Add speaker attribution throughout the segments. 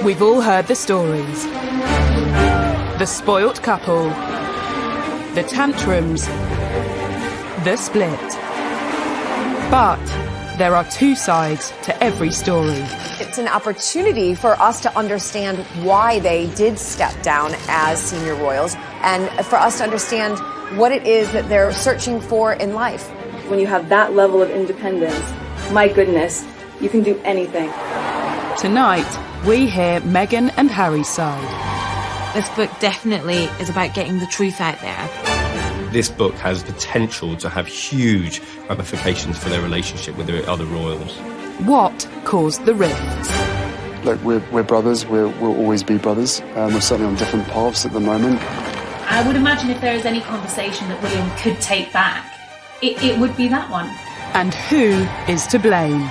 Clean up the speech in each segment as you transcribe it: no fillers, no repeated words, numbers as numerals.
Speaker 1: We've all heard the stories. The spoilt couple, the tantrums, the split. But there are two sides to every story.
Speaker 2: It's an opportunity for us to understand why they did step down as senior royals and for us to understand what it is that they're searching for in life.
Speaker 3: When you have that level of independence, my goodness, you can do anything.
Speaker 1: Tonight, we hear Meghan and Harry's side.
Speaker 4: This book definitely is about getting the truth out there.
Speaker 5: This book has potential to have huge ramifications for their relationship with the other royals.
Speaker 1: What caused the rifts?
Speaker 6: Look, we're brothers, we'll always be brothers. We're certainly on different paths at the moment.
Speaker 7: I would imagine if there is any conversation that William could take back, it would be that one.
Speaker 1: And who is to blame?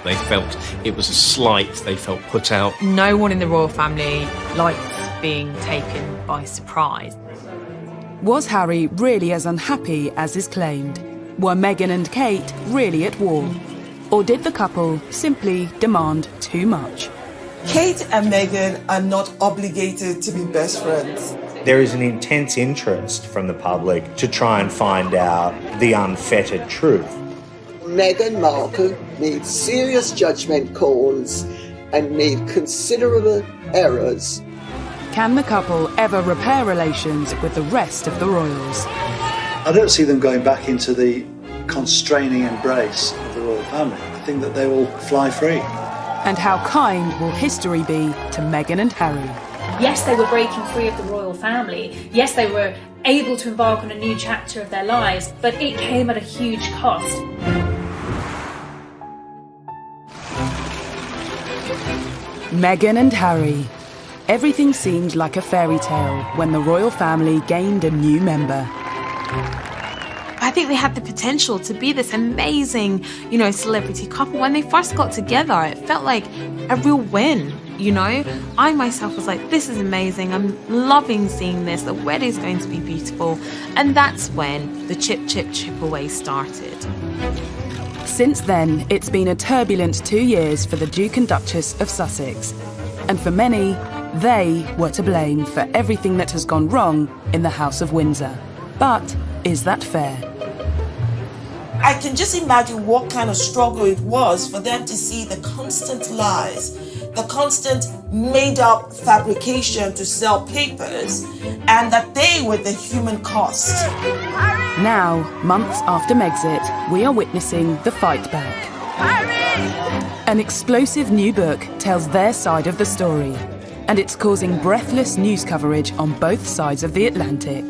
Speaker 5: They felt it was a slight, they felt put out.
Speaker 4: No one in the royal family likes being taken by surprise.
Speaker 1: Was Harry really as unhappy as is claimed? Were Meghan and Kate really at war? Or did the couple simply demand too much?
Speaker 8: Kate and Meghan are not obligated to be best friends.
Speaker 9: There is an intense interest from the public to try and find out the unfettered truth.
Speaker 10: Meghan Markle made serious judgment calls and made considerable errors.
Speaker 1: Can the couple ever repair relations with the rest of the royals?
Speaker 11: I don't see them going back into the constraining embrace of the royal family. I think that they will fly free.
Speaker 1: And how kind will history be to Meghan and Harry?
Speaker 7: Yes, they were breaking free of the royal family. Yes, they were able to embark on a new chapter of their lives, but it came at a huge cost.
Speaker 1: Meghan and Harry. Everything seemed like a fairy tale when the royal family gained a new member.
Speaker 4: I think they had the potential to be this amazing, celebrity couple. When they first got together, it felt like a real win, I myself was like, this is amazing. I'm loving seeing this. The wedding's going to be beautiful. And that's when the chip away started.
Speaker 1: Since then, it's been a turbulent 2 years for the Duke and Duchess of Sussex. And for many, they were to blame for everything that has gone wrong in the House of Windsor. But is that fair?
Speaker 8: I can just imagine what kind of struggle it was for them to see the constant lies, the constant made-up fabrication to sell papers, and that they were the human cost.
Speaker 1: Now, months after Megxit, we are witnessing the fight back. An explosive new book tells their side of the story, and it's causing breathless news coverage on both sides of the Atlantic.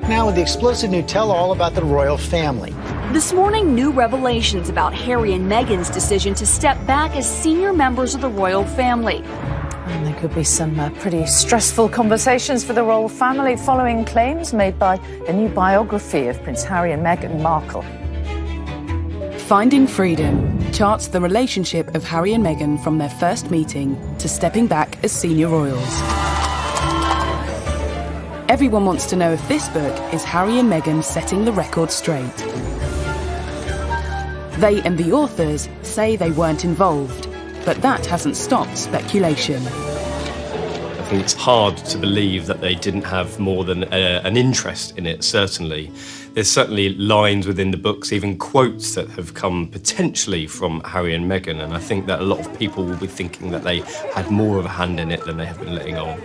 Speaker 12: Now with the explosive new tell-all about the royal family.
Speaker 13: This morning, new revelations about Harry and Meghan's decision to step back as senior members of the royal family.
Speaker 14: And there could be some pretty stressful conversations for the royal family following claims made by a new biography of Prince Harry and Meghan Markle.
Speaker 1: Finding Freedom charts the relationship of Harry and Meghan from their first meeting to stepping back as senior royals. Everyone wants to know if this book is Harry and Meghan setting the record straight. They and the authors say they weren't involved, but that hasn't stopped speculation.
Speaker 5: I think it's hard to believe that they didn't have more than an interest in it, certainly. There's certainly lines within the books, even quotes that have come potentially from Harry and Meghan, and I think that a lot of people will be thinking that they had more of a hand in it than they have been letting on.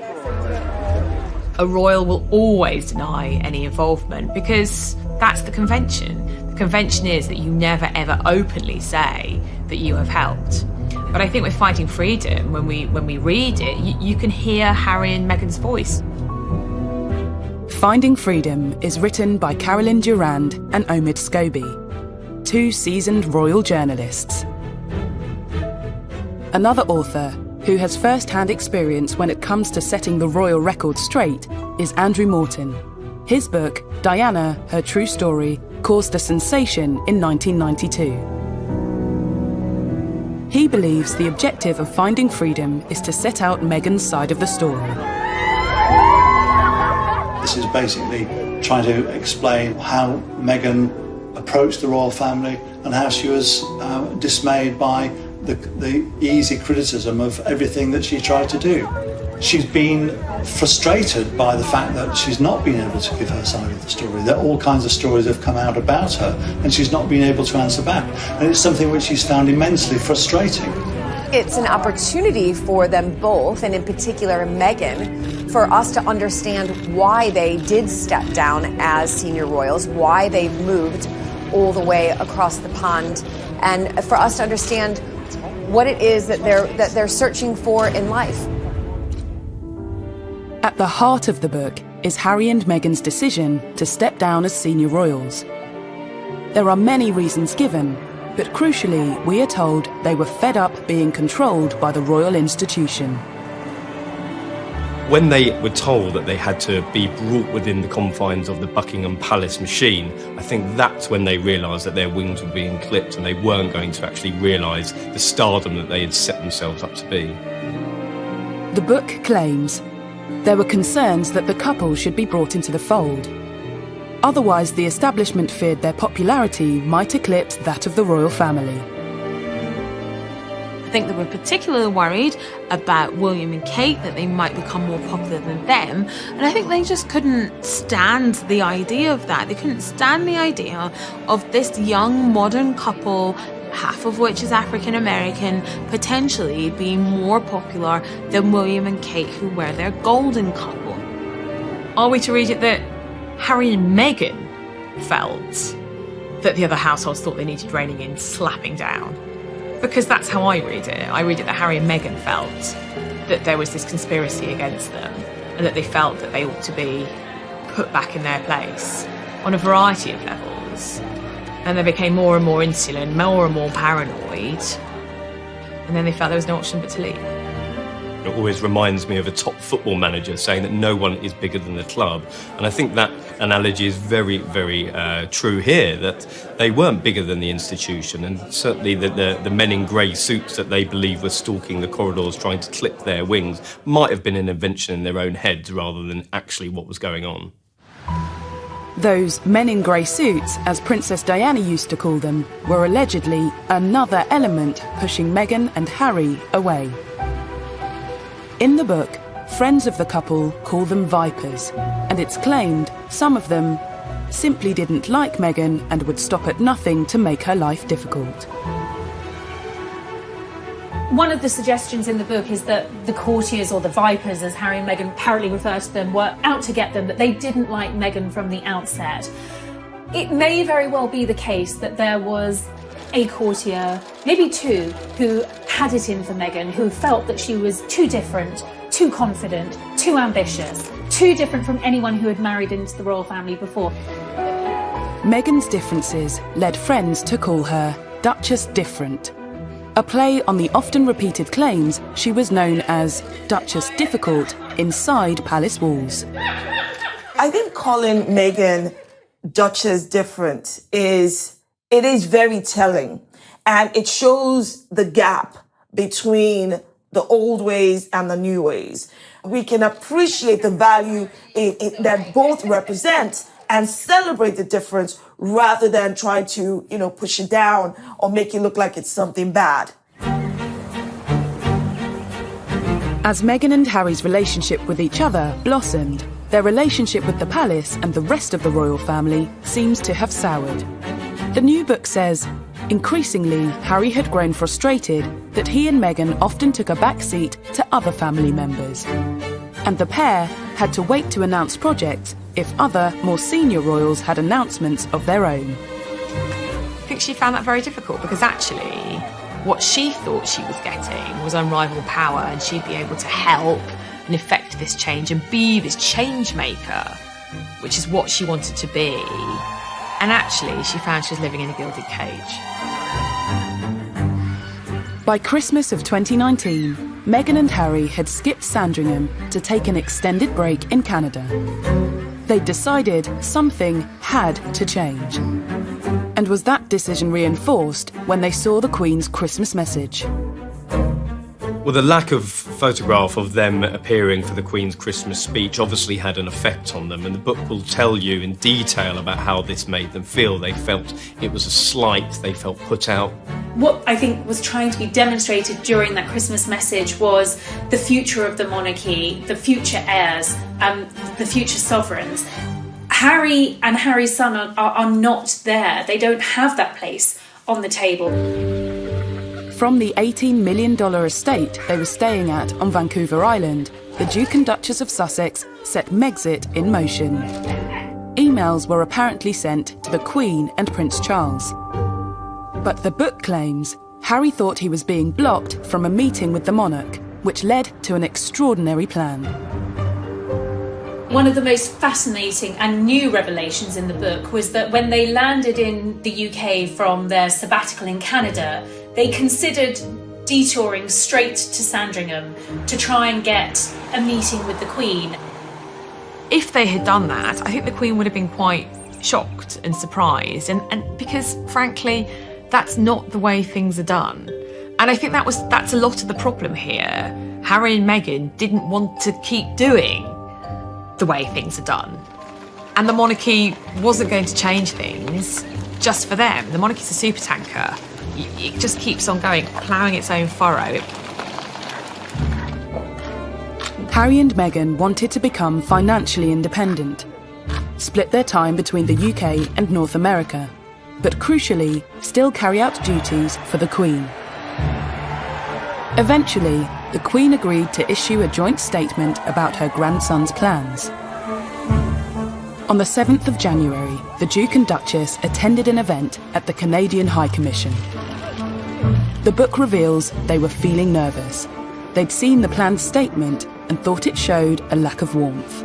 Speaker 4: A royal will always deny any involvement because that's the convention. The convention is that you never ever openly say that you have helped. But I think with Fighting Freedom, when we read it, you can hear Harry and Meghan's voice.
Speaker 1: Finding Freedom is written by Carolyn Durand and Omid Scobie, two seasoned royal journalists. Another author who has first-hand experience when it comes to setting the royal record straight is Andrew Morton. His book, Diana, Her True Story, caused a sensation in 1992. He believes the objective of Finding Freedom is to set out Meghan's side of the story.
Speaker 11: This is basically trying to explain how Meghan approached the royal family and how she was dismayed by the easy criticism of everything that she tried to do. She's been frustrated by the fact that she's not been able to give her side of the story, that all kinds of stories have come out about her and she's not been able to answer back. And it's something which she's found immensely frustrating.
Speaker 2: It's an opportunity for them both, and in particular Meghan, for us to understand why they did step down as senior royals, why they moved all the way across the pond, and for us to understand what it is that they're searching for in life.
Speaker 1: At the heart of the book is Harry and Meghan's decision to step down as senior royals. There are many reasons given, but crucially, we are told they were fed up being controlled by the royal institution.
Speaker 5: When they were told that they had to be brought within the confines of the Buckingham Palace machine, I think that's when they realised that their wings were being clipped and they weren't going to actually realise the stardom that they had set themselves up to be.
Speaker 1: The book claims there were concerns that the couple should be brought into the fold. Otherwise, the establishment feared their popularity might eclipse that of the royal family.
Speaker 4: I think they were particularly worried about William and Kate, that they might become more popular than them. And I think they just couldn't stand the idea of that. They couldn't stand the idea of this young modern couple, half of which is African American, potentially being more popular than William and Kate, who were their golden couple. Are we to read it that Harry and Meghan felt that the other households thought they needed reining in, slapping down? Because that's how I read it. I read it that Harry and Meghan felt that there was this conspiracy against them and that they felt that they ought to be put back in their place on a variety of levels. And they became more and more insular, more and more paranoid. And then they felt there was no option but to leave.
Speaker 5: It always reminds me of a top football manager saying that no one is bigger than the club. And I think that analogy is very, very true here, that they weren't bigger than the institution. And certainly the men in grey suits that they believe were stalking the corridors trying to clip their wings might have been an invention in their own heads rather than actually what was going on.
Speaker 1: Those men in grey suits, as Princess Diana used to call them, were allegedly another element pushing Meghan and Harry away. In the book, friends of the couple call them vipers, and it's claimed some of them simply didn't like Meghan and would stop at nothing to make her life difficult.
Speaker 7: One of the suggestions in the book is that the courtiers, or the vipers as Harry and Meghan apparently refer to them, were out to get them, that they didn't like Meghan from the outset. It may very well be the case that there was a courtier, maybe two, who had it in for Meghan, who felt that she was too different, too confident, too ambitious, too different from anyone who had married into the royal family before.
Speaker 1: Meghan's differences led friends to call her Duchess Different, a play on the often repeated claims she was known as Duchess Difficult inside palace walls.
Speaker 8: I think calling Meghan Duchess Different is very telling, and it shows the gap between the old ways and the new ways. We can appreciate the value that both represent and celebrate the difference rather than try to, push it down or make it look like it's something bad.
Speaker 1: As Meghan and Harry's relationship with each other blossomed, their relationship with the palace and the rest of the royal family seems to have soured. The new book says, increasingly, Harry had grown frustrated that he and Meghan often took a backseat to other family members. And the pair had to wait to announce projects if other, more senior royals had announcements of their own.
Speaker 4: I think she found that very difficult because actually what she thought she was getting was unrivaled power, and she'd be able to help and effect this change and be this change maker, which is what she wanted to be. And actually, she found she was living in a gilded cage.
Speaker 1: By Christmas of 2019, Meghan and Harry had skipped Sandringham to take an extended break in Canada. They'd decided something had to change. And was that decision reinforced when they saw the Queen's Christmas message?
Speaker 5: Well, the lack of photograph of them appearing for the Queen's Christmas speech obviously had an effect on them, and the book will tell you in detail about how this made them feel. They felt it was a slight, they felt put out,
Speaker 7: What I think was trying to be demonstrated during that Christmas message was the future of the monarchy, the future heirs, the future sovereigns. Harry and Harry's son are not there. They don't have that place on the table.
Speaker 1: From the $18 million estate they were staying at on Vancouver Island, the Duke and Duchess of Sussex set Megxit in motion. Emails were apparently sent to the Queen and Prince Charles. But the book claims Harry thought he was being blocked from a meeting with the monarch, which led to an extraordinary plan.
Speaker 7: One of the most fascinating and new revelations in the book was that when they landed in the UK from their sabbatical in Canada, they considered detouring straight to Sandringham to try and get a meeting with the Queen.
Speaker 4: If they had done that, I think the Queen would have been quite shocked and surprised, and because, frankly, that's not the way things are done. And I think that's a lot of the problem here. Harry and Meghan didn't want to keep doing the way things are done. And the monarchy wasn't going to change things just for them. The monarchy's a supertanker. It just keeps on going, ploughing its own furrow.
Speaker 1: Harry and Meghan wanted to become financially independent, split their time between the UK and North America, but crucially, still carry out duties for the Queen. Eventually, the Queen agreed to issue a joint statement about her grandson's plans. On the 7th of January, the Duke and Duchess attended an event at the Canadian High Commission. The book reveals they were feeling nervous. They'd seen the planned statement and thought it showed a lack of warmth.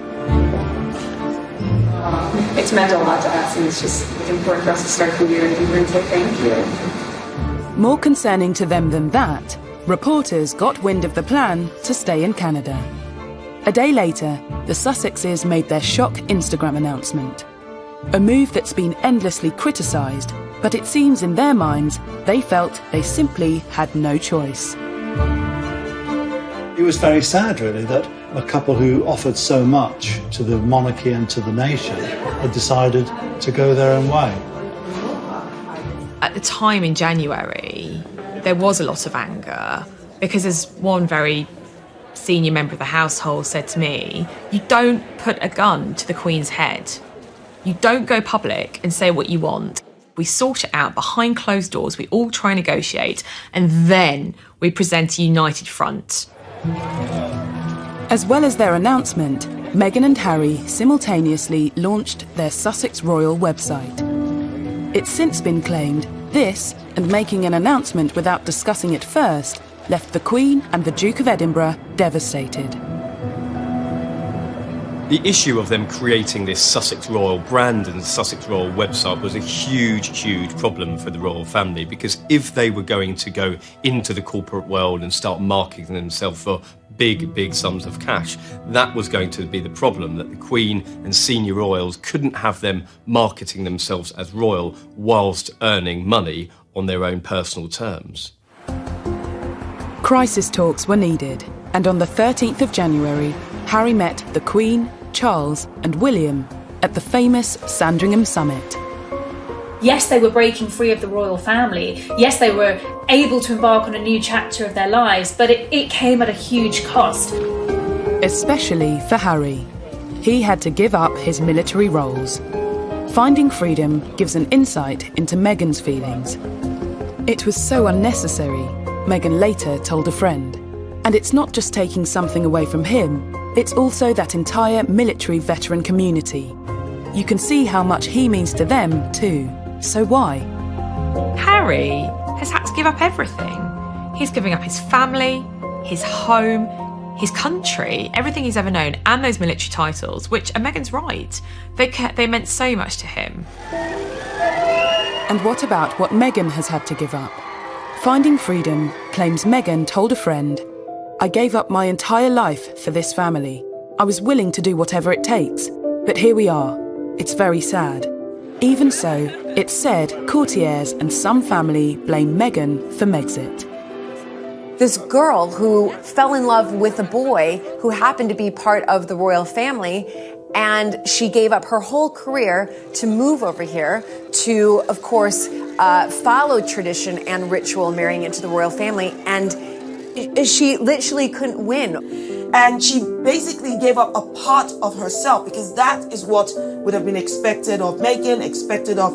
Speaker 3: It's meant a lot to us, and it's important for us to start the year and say thank you.
Speaker 1: More concerning to them than that, reporters got wind of the plan to stay in Canada. A day later, the Sussexes made their shock Instagram announcement. A move that's been endlessly criticised, but it seems in their minds they felt they simply had no choice.
Speaker 11: It was very sad, really, that a couple who offered so much to the monarchy and to the nation had decided to go their own way.
Speaker 4: At the time in January, there was a lot of anger because, as one very senior member of the household said to me, you don't put a gun to the Queen's head. You don't go public and say what you want. We sort it out behind closed doors, we all try and negotiate, and then we present a united front.
Speaker 1: As well as their announcement, Meghan and Harry simultaneously launched their Sussex Royal website. It's since been claimed this, and making an announcement without discussing it first, left the Queen and the Duke of Edinburgh devastated.
Speaker 5: The issue of them creating this Sussex Royal brand and Sussex Royal website was a huge, huge problem for the royal family, because if they were going to go into the corporate world and start marketing themselves for big, big sums of cash, that was going to be the problem, that the Queen and senior royals couldn't have them marketing themselves as royal whilst earning money on their own personal terms.
Speaker 1: Crisis talks were needed, and on the 13th of January, Harry met the Queen, Charles and William at the famous Sandringham Summit.
Speaker 7: Yes, they were breaking free of the royal family. Yes, they were able to embark on a new chapter of their lives, but it came at a huge cost.
Speaker 1: Especially for Harry. He had to give up his military roles. Finding freedom gives an insight into Meghan's feelings. It was so unnecessary, Meghan later told a friend. And it's not just taking something away from him, it's also that entire military veteran community. You can see how much he means to them too. So why?
Speaker 4: Harry has had to give up everything. He's giving up his family, his home, his country, everything he's ever known, and those military titles, which, and Meghan's right, they meant so much to him.
Speaker 1: And what about what Meghan has had to give up? Finding Freedom claims Meghan told a friend, "I gave up my entire life for this family. I was willing to do whatever it takes. But here we are. It's very sad." Even so, it's said courtiers and some family blame Meghan for Megxit.
Speaker 2: This girl who fell in love with a boy who happened to be part of the royal family, and she gave up her whole career to move over here to, of course, followed tradition and ritual marrying into the royal family, and she literally couldn't win.
Speaker 8: And she basically gave up a part of herself, because that is what would have been expected of Meghan, expected of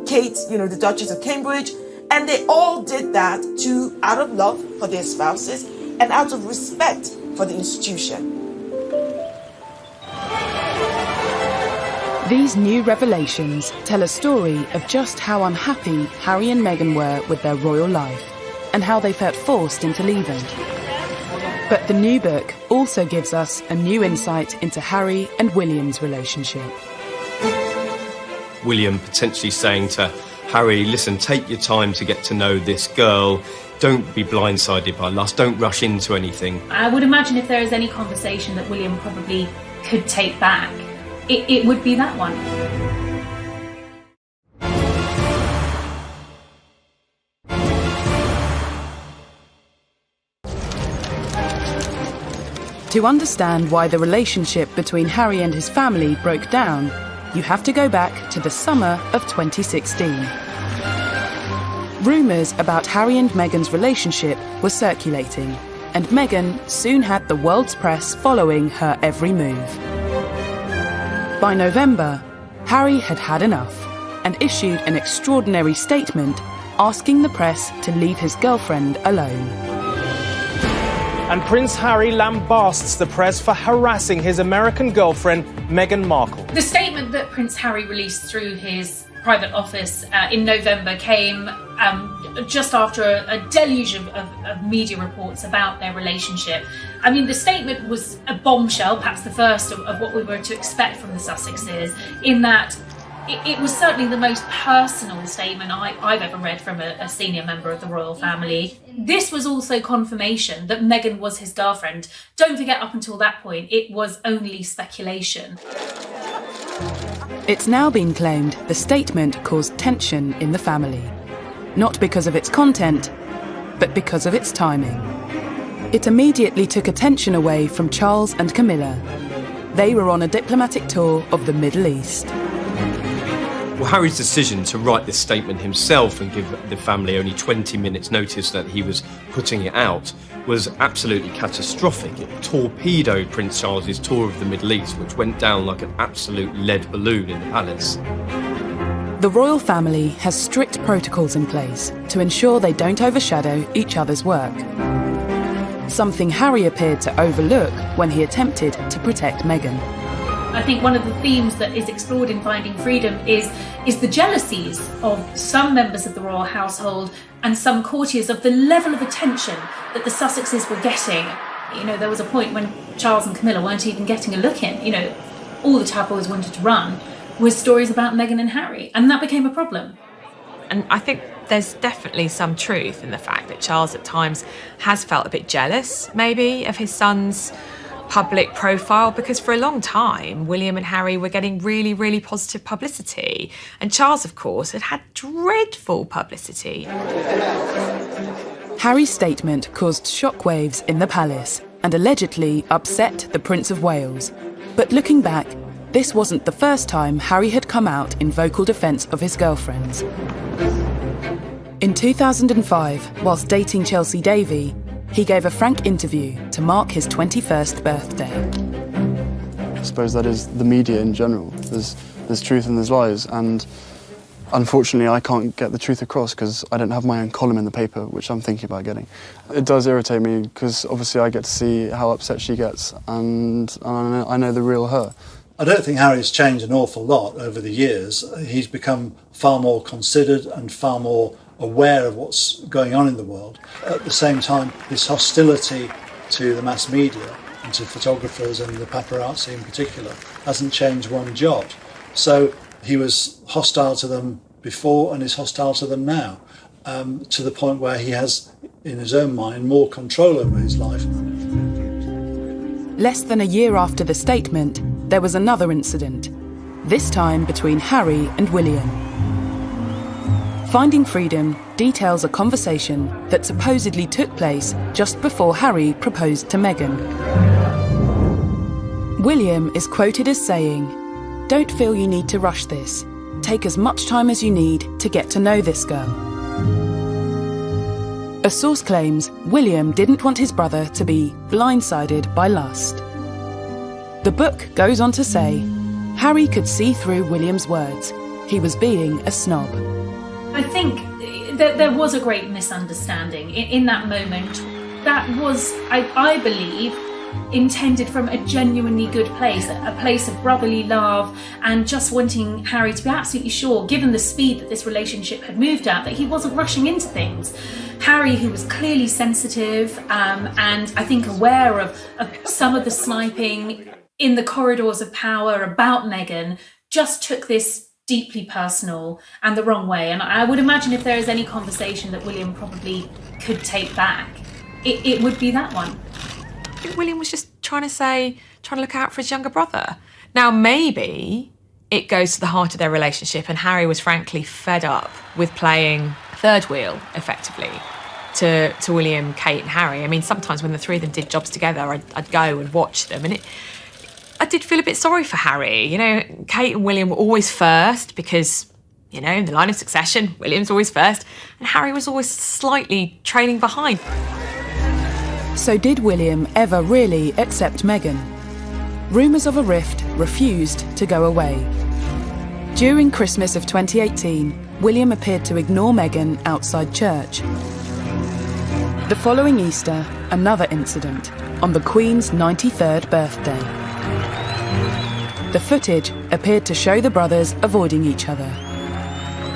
Speaker 8: Kate, the Duchess of Cambridge. And they all did that out of love for their spouses and out of respect for the institution.
Speaker 1: These new revelations tell a story of just how unhappy Harry and Meghan were with their royal life and how they felt forced into leaving. But the new book also gives us a new insight into Harry and William's relationship.
Speaker 5: William potentially saying to Harry, listen, take your time to get to know this girl. Don't be blindsided by lust. Don't rush into anything.
Speaker 7: I would imagine if there is any conversation that William probably could take back, it would be that one.
Speaker 1: To understand why the relationship between Harry and his family broke down, you have to go back to the summer of 2016. Rumours about Harry and Meghan's relationship were circulating, and Meghan soon had the world's press following her every move. By November, Harry had had enough and issued an extraordinary statement asking the press to leave his girlfriend alone.
Speaker 15: And Prince Harry lambasts the press for harassing his American girlfriend, Meghan Markle.
Speaker 7: The statement that Prince Harry released through his private office in November came just after a deluge of media reports about their relationship. I mean, the statement was a bombshell, perhaps the first of what we were to expect from the Sussexes, in that it was certainly the most personal statement I've ever read from a senior member of the royal family. This was also confirmation that Meghan was his girlfriend. Don't forget, up until that point, it was only speculation.
Speaker 1: It's now been claimed the statement caused tension in the family. Not because of its content, but because of its timing. It immediately took attention away from Charles and Camilla. They were on a diplomatic tour of the Middle East.
Speaker 5: Well, Harry's decision to write this statement himself and give the family only 20 minutes notice that he was putting it out was absolutely catastrophic. It torpedoed Prince Charles's tour of the Middle East, which went down like an absolute lead balloon in the palace.
Speaker 1: The royal family has strict protocols in place to ensure they don't overshadow each other's work. Something Harry appeared to overlook when he attempted to protect Meghan.
Speaker 7: I think one of the themes that is explored in Finding Freedom is the jealousies of some members of the royal household and some courtiers of the level of attention that the Sussexes were getting. There was a point when Charles and Camilla weren't even getting a look in. All the tabloids wanted to run was stories about Meghan and Harry, and that became a problem.
Speaker 16: And I think there's definitely some truth in the fact that Charles at times has felt a bit jealous, maybe, of his son's public profile, because for a long time William and Harry were getting really, really positive publicity, and Charles, of course, had dreadful publicity.
Speaker 1: Harry's statement caused shockwaves in the palace and allegedly upset the Prince of Wales. But looking back, this wasn't the first time Harry had come out in vocal defence of his girlfriends. In 2005, whilst dating Chelsea Davy, he gave a frank interview to mark his 21st birthday.
Speaker 6: I suppose that is the media in general. There's truth and there's lies, and unfortunately I can't get the truth across because I don't have my own column in the paper, which I'm thinking about getting. It does irritate me because obviously I get to see how upset she gets, and I know the real her.
Speaker 11: I don't think Harry's changed an awful lot over the years. He's become far more considered and far more aware of what's going on in the world. At the same time, his hostility to the mass media and to photographers and the paparazzi in particular hasn't changed one jot. So he was hostile to them before and is hostile to them now, to the point where he has, in his own mind, more control over his life.
Speaker 1: Less than a year after the statement, there was another incident, this time between Harry and William. Finding Freedom details a conversation that supposedly took place just before Harry proposed to Meghan. William is quoted as saying, "Don't feel you need to rush this. take as much time as you need to get to know this girl. A source claims William didn't want his brother to be blindsided by lust. The book goes on to say, Harry could see through William's words. He was being a snob.
Speaker 7: I think that there was a great misunderstanding in that moment. That was, I believe, intended from a genuinely good place, a place of brotherly love and just wanting Harry to be absolutely sure, given the speed that this relationship had moved at, that he wasn't rushing into things. Harry, who was clearly sensitive and I think aware of some of the sniping in the corridors of power about Meghan, just took this deeply personal and the wrong way. And I would imagine if there is any conversation that William probably could take back, it would be that one.
Speaker 16: I think William was just trying to look out for his younger brother. Now, maybe it goes to the heart of their relationship and Harry was frankly fed up with playing third wheel, effectively, to William, Kate and Harry. I mean, sometimes when the three of them did jobs together, I'd go and watch them, and I did feel a bit sorry for Harry. You know, Kate and William were always first because, you know, in the line of succession, William's always first, and Harry was always slightly trailing behind.
Speaker 1: So did William ever really accept Meghan? Rumours of a rift refused to go away. During Christmas of 2018, William appeared to ignore Meghan outside church. The following Easter, another incident, on the Queen's 93rd birthday. The footage appeared to show the brothers avoiding each other.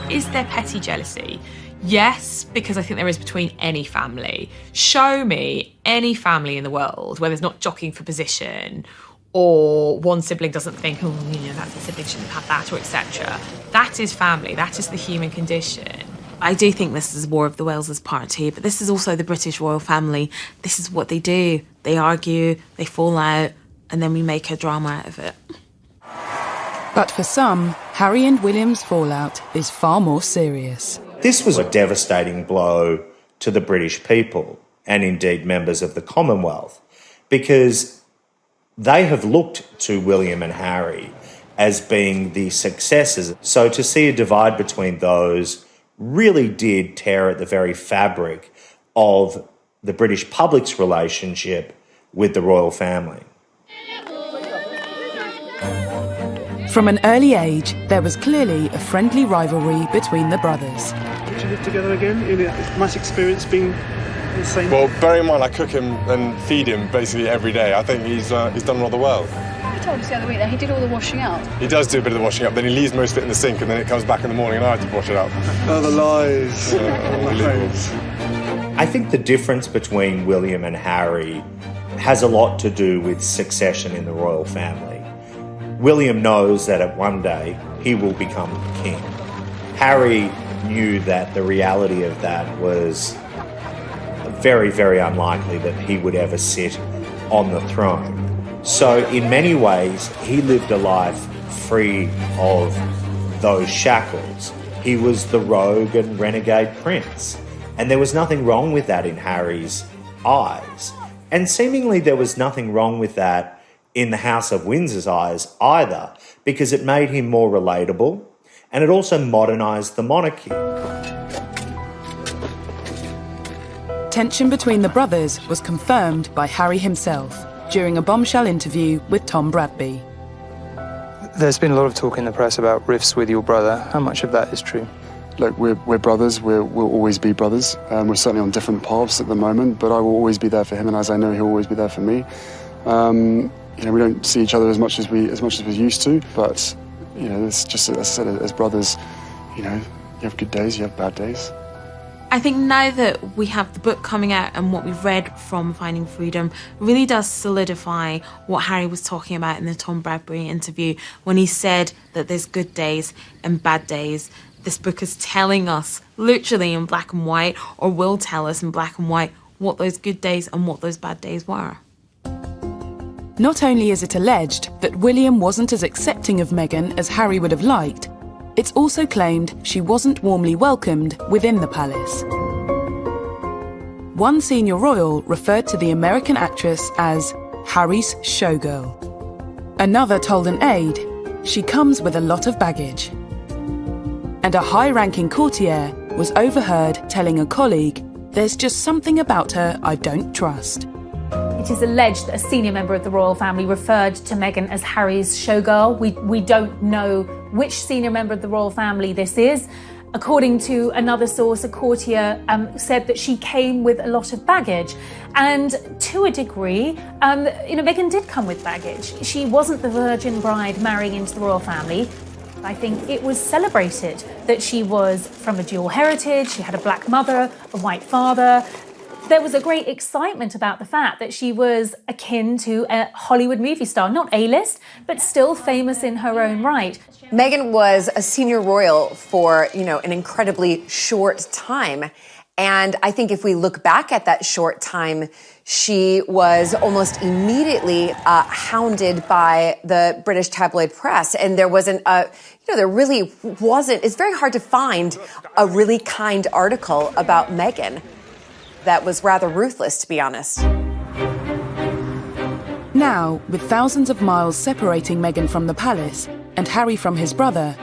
Speaker 16: Is there petty jealousy? Yes, because I think there is between any family. Show me any family in the world where there's not jockeying for position or one sibling doesn't think, oh, you know, that sibling shouldn't have that, or etc. That is family. That is the human condition. I do think this is War of the Wales part 2, but this is also the British royal family. This is what they do. They argue, they fall out, and then we make a drama out of it.
Speaker 1: But for some, Harry and William's fallout is far more serious.
Speaker 9: This was a devastating blow to the British people and indeed members of the Commonwealth, because they have looked to William and Harry as being the successors. So to see a divide between those really did tear at the very fabric of the British public's relationship with the royal family.
Speaker 1: From an early age, there was clearly a friendly rivalry between the brothers.
Speaker 17: Would you live together again? In a nice experience being the same?
Speaker 18: Well, bear in mind I cook him and feed him basically every day. I think he's done rather well.
Speaker 19: You told us the other week that he did all the washing out.
Speaker 18: He does do a bit of the washing up, then he leaves most of it in the sink and then it comes back in the morning and I have to wash it up.
Speaker 17: Oh, the lies.
Speaker 9: I think the difference between William and Harry has a lot to do with succession in the royal family. William knows that at one day he will become king. Harry knew that the reality of that was very, very unlikely that he would ever sit on the throne. So in many ways, he lived a life free of those shackles. He was the rogue and renegade prince. And there was nothing wrong with that in Harry's eyes. And seemingly there was nothing wrong with that in the House of Windsor's eyes either, because it made him more relatable and it also modernised the monarchy.
Speaker 1: Tension between the brothers was confirmed by Harry himself during a bombshell interview with Tom Bradby.
Speaker 20: There's been a lot of talk in the press about rifts with your brother. How much of that is true?
Speaker 6: Look, we're brothers. We'll always be brothers. We're certainly on different paths at the moment, but I will always be there for him, and as I know, he'll always be there for me. You know, we don't see each other as much as we used to, but you know, it's just, as I said, as brothers, you know, you have good days, you have bad days.
Speaker 4: I think now that we have the book coming out and what we've read from Finding Freedom really does solidify what Harry was talking about in the Tom Bradby interview when he said that there's good days and bad days. This book is telling us, literally in black and white, or will tell us in black and white, what those good days and what those bad days were.
Speaker 1: Not only is it alleged that William wasn't as accepting of Meghan as Harry would have liked, it's also claimed she wasn't warmly welcomed within the palace. One senior royal referred to the American actress as Harry's showgirl. Another told an aide she comes with a lot of baggage. and a high-ranking courtier was overheard telling a colleague, "There's just something about her I don't trust."
Speaker 7: It is alleged that a senior member of the royal family referred to Meghan as Harry's showgirl. We don't know which senior member of the royal family this is. According to another source, a courtier said that she came with a lot of baggage. And to a degree, Meghan did come with baggage. She wasn't the virgin bride marrying into the royal family. I think it was celebrated that she was from a dual heritage. She had a black mother, a white father. There was a great excitement about the fact that she was akin to a Hollywood movie star, not A-list, but still famous in her own right.
Speaker 2: Meghan was a senior royal for, an incredibly short time. And I think if we look back at that short time, she was almost immediately hounded by the British tabloid press. And there wasn't there really wasn't. It's very hard to find a really kind article about Meghan that was rather ruthless, to be honest.
Speaker 1: Now, with thousands of miles separating Meghan from the palace and Harry from his brother,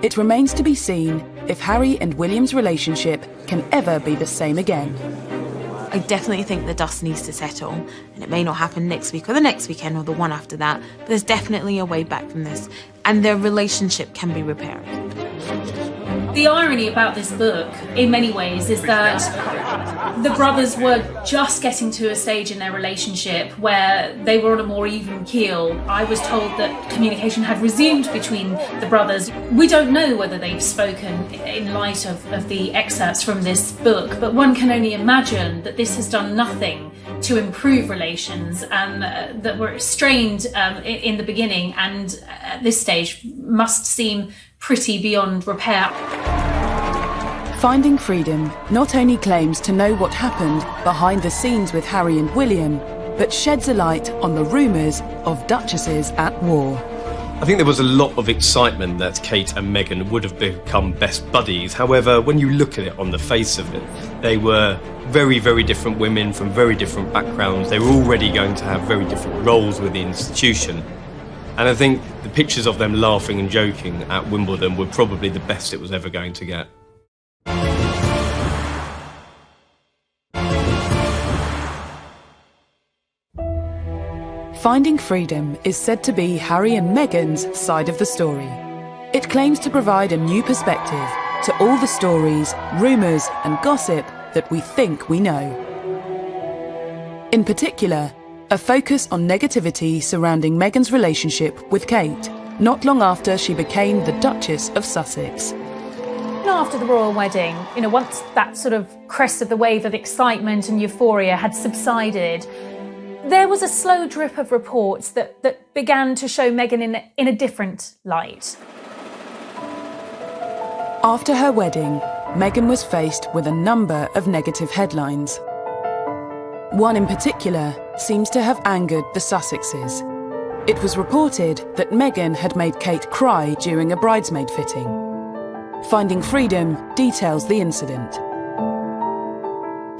Speaker 1: it remains to be seen if Harry and William's relationship can ever be the same again.
Speaker 4: I definitely think the dust needs to settle, and it may not happen next week or the next weekend or the one after that, but there's definitely a way back from this, and their relationship can be repaired.
Speaker 7: The irony about this book, in many ways, is that the brothers were just getting to a stage in their relationship where they were on a more even keel. I was told that communication had resumed between the brothers. We don't know whether they've spoken in light of the excerpts from this book, but one can only imagine that this has done nothing to improve relations that were strained in the beginning, and at this stage must seem pretty beyond repair.
Speaker 1: Finding Freedom not only claims to know what happened behind the scenes with Harry and William, but sheds a light on the rumours of duchesses at war.
Speaker 5: I think there was a lot of excitement that Kate and Meghan would have become best buddies. However, when you look at it on the face of it, they were very, very different women from very different backgrounds. They were already going to have very different roles with the institution. And I think the pictures of them laughing and joking at Wimbledon were probably the best it was ever going to get.
Speaker 1: Finding Freedom is said to be Harry and Meghan's side of the story. It claims to provide a new perspective to all the stories, rumours and gossip that we think we know. In particular, a focus on negativity surrounding Meghan's relationship with Kate, not long after she became the Duchess of Sussex.
Speaker 7: After the royal wedding, once that sort of crest of the wave of excitement and euphoria had subsided, there was a slow drip of reports that began to show Meghan in a different light.
Speaker 1: After her wedding, Meghan was faced with a number of negative headlines. One in particular seems to have angered the Sussexes. It was reported that Meghan had made Kate cry during a bridesmaid fitting. Finding Freedom details the incident.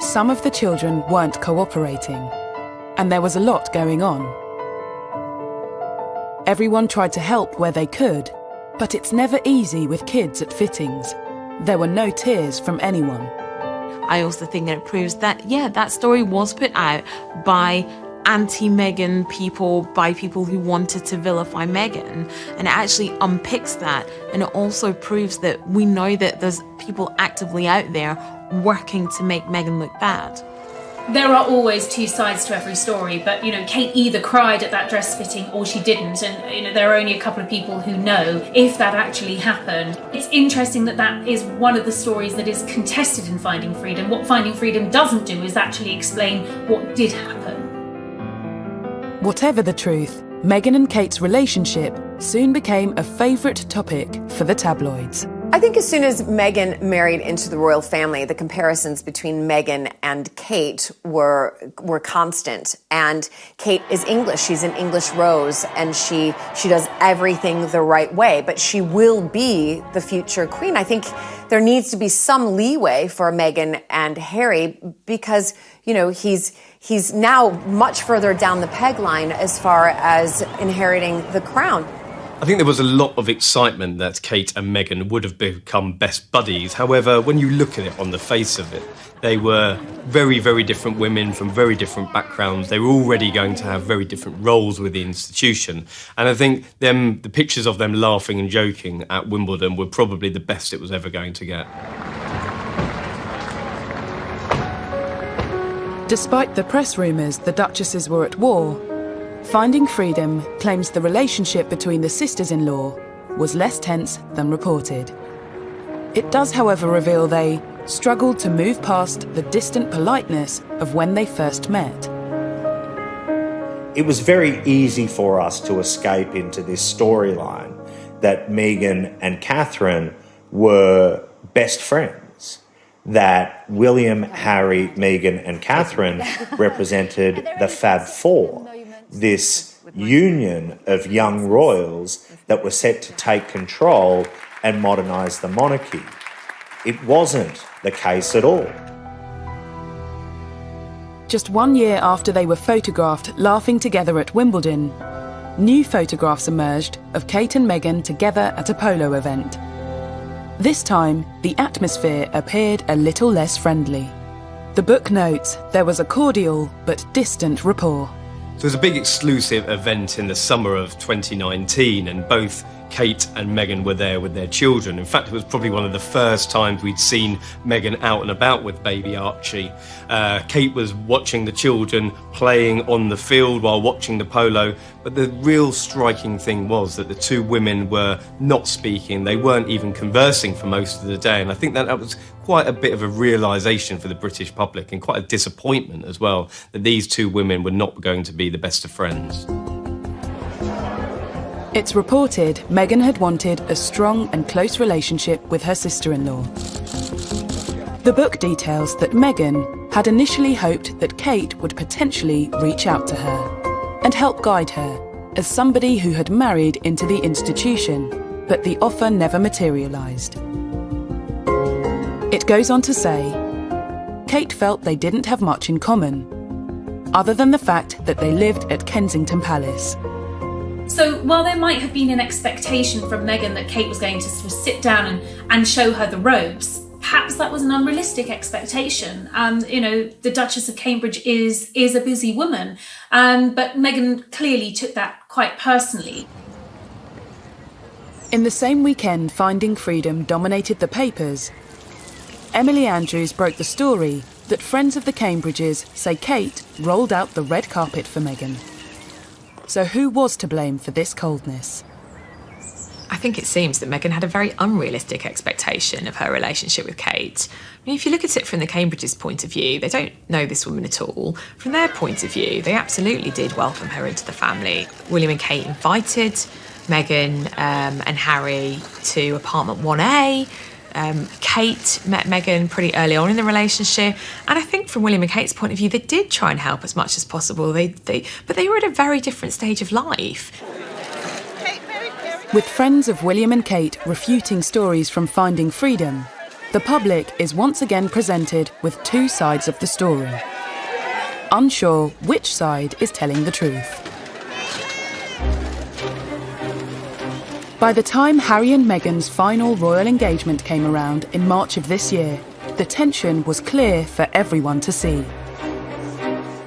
Speaker 1: Some of the children weren't cooperating, and there was a lot going on. Everyone tried to help where they could, but it's never easy with kids at fittings. There were no tears from anyone.
Speaker 4: I also think that it proves that, that story was put out by anti-Meghan people, by people who wanted to vilify Meghan, and it actually unpicks that, and it also proves that we know that there's people actively out there working to make Meghan look bad.
Speaker 7: There are always two sides to every story, but Kate either cried at that dress fitting or she didn't, and there are only a couple of people who know if that actually happened. It's interesting that is one of the stories that is contested in Finding Freedom. What Finding Freedom doesn't do is actually explain what did happen.
Speaker 1: Whatever the truth, Meghan and Kate's relationship soon became a favourite topic for the tabloids.
Speaker 2: I think as soon as Meghan married into the royal family, the comparisons between Meghan and Kate were constant. And Kate is English. She's an English rose, and she does everything the right way. But she will be the future queen. I think there needs to be some leeway for Meghan and Harry because, he's now much further down the peg line as far as inheriting the crown.
Speaker 5: I think there was a lot of excitement that Kate and Meghan would have become best buddies. However, when you look at it on the face of it, they were very, very different women from very different backgrounds. They were already going to have very different roles with the institution. And I think the pictures of them laughing and joking at Wimbledon were probably the best it was ever going to get.
Speaker 1: Despite the press rumours the Duchesses were at war, Finding Freedom claims the relationship between the sisters-in-law was less tense than reported. It does, however, reveal they struggled to move past the distant politeness of when they first met.
Speaker 9: It was very easy for us to escape into this storyline that Meghan and Catherine were best friends, that William, Harry, Meghan and Catherine represented the Fab Four, this union of young royals that were set to take control and modernise the monarchy. It wasn't the case at all.
Speaker 1: Just 1 year after they were photographed laughing together at Wimbledon, new photographs emerged of Kate and Meghan together at a polo event. This time, the atmosphere appeared a little less friendly. The book notes there was a cordial but distant rapport.
Speaker 5: There was a big exclusive event in the summer of 2019, and both Kate and Meghan were there with their children. In fact, it was probably one of the first times we'd seen Meghan out and about with baby Archie. Kate was watching the children playing on the field while watching the polo, but the real striking thing was that the two women were not speaking. They weren't even conversing for most of the day, and I think that was quite a bit of a realisation for the British public, and quite a disappointment as well, that these two women were not going to be the best of friends.
Speaker 1: It's reported Meghan had wanted a strong and close relationship with her sister-in-law. The book details that Meghan had initially hoped that Kate would potentially reach out to her and help guide her as somebody who had married into the institution, but the offer never materialised. It goes on to say, Kate felt they didn't have much in common, other than the fact that they lived at Kensington Palace.
Speaker 7: So while there might have been an expectation from Meghan that Kate was going to sort of sit down and show her the ropes, perhaps that was an unrealistic expectation. The Duchess of Cambridge is a busy woman, but Meghan clearly took that quite personally.
Speaker 1: In the same weekend Finding Freedom dominated the papers, Emily Andrews broke the story that friends of the Cambridges say Kate rolled out the red carpet for Meghan. So who was to blame for this coldness?
Speaker 16: I think it seems that Meghan had a very unrealistic expectation of her relationship with Kate. I mean, if you look at it from the Cambridges' point of view, they don't know this woman at all. From their point of view, they absolutely did welcome her into the family. William and Kate invited Meghan and Harry to apartment 1A. Kate met Meghan pretty early on in the relationship, and I think from William and Kate's point of view, they did try and help as much as possible. But they were at a very different stage of life.
Speaker 1: With friends of William and Kate refuting stories from Finding Freedom, the public is once again presented with two sides of the story, unsure which side is telling the truth. By the time Harry and Meghan's final royal engagement came around in March of this year, the tension was clear for everyone to see.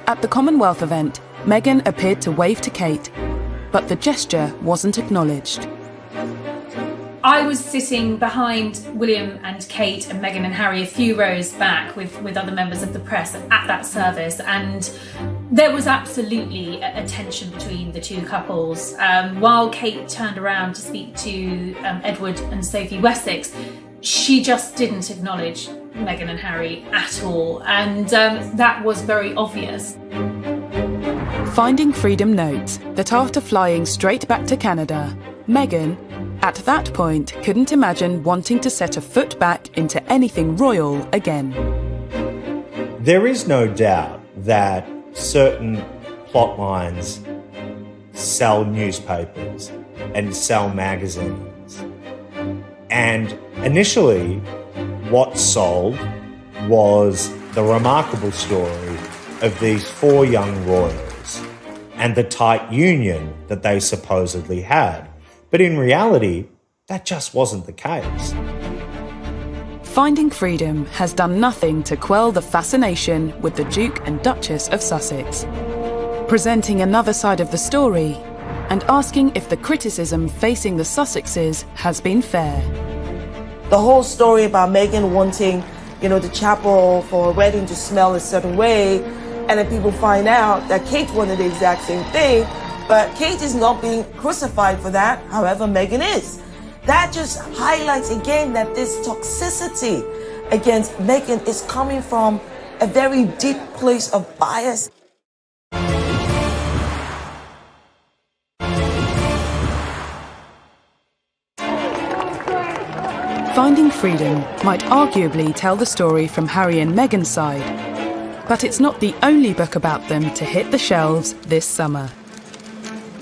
Speaker 1: At the Commonwealth event, Meghan appeared to wave to Kate, but the gesture wasn't acknowledged.
Speaker 7: I was sitting behind William and Kate and Meghan and Harry a few rows back with other members of the press at that service, and there was absolutely a tension between the two couples. While Kate turned around to speak to Edward and Sophie Wessex, she just didn't acknowledge Meghan and Harry at all, and that was very obvious.
Speaker 1: Finding Freedom notes that after flying straight back to Canada, Meghan, at that point, couldn't imagine wanting to set a foot back into anything royal again.
Speaker 9: There is no doubt that certain plot lines sell newspapers and sell magazines. And initially, what sold was the remarkable story of these four young royals and the tight union that they supposedly had. But in reality, that just wasn't the case.
Speaker 1: Finding Freedom has done nothing to quell the fascination with the Duke and Duchess of Sussex, presenting another side of the story and asking if the criticism facing the Sussexes has been fair.
Speaker 8: The whole story about Meghan wanting, the chapel for a wedding to smell a certain way, and then people find out that Kate wanted the exact same thing, but Kate is not being crucified for that, however, Meghan is. That just highlights again that this toxicity against Meghan is coming from a very deep place of bias.
Speaker 1: Finding Freedom might arguably tell the story from Harry and Meghan's side, but it's not the only book about them to hit the shelves this summer.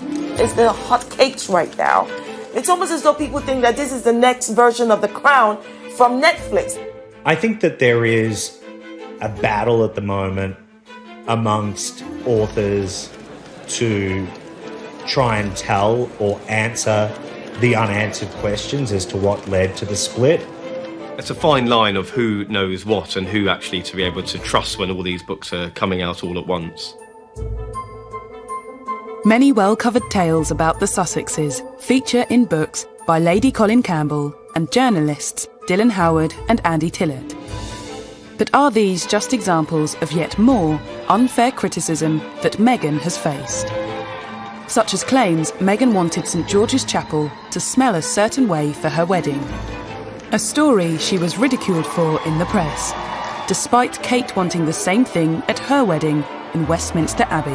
Speaker 8: It's the hot cakes right now. It's almost as though people think that this is the next version of The Crown from Netflix.
Speaker 9: I think that there is a battle at the moment amongst authors to try and tell or answer the unanswered questions as to what led to the split.
Speaker 5: It's a fine line of who knows what and who actually to be able to trust when all these books are coming out all at once.
Speaker 1: Many well-covered tales about the Sussexes feature in books by Lady Colin Campbell and journalists Dylan Howard and Andy Tillett. But are these just examples of yet more unfair criticism that Meghan has faced? Such as claims Meghan wanted St George's Chapel to smell a certain way for her wedding. A story she was ridiculed for in the press, despite Kate wanting the same thing at her wedding in Westminster Abbey.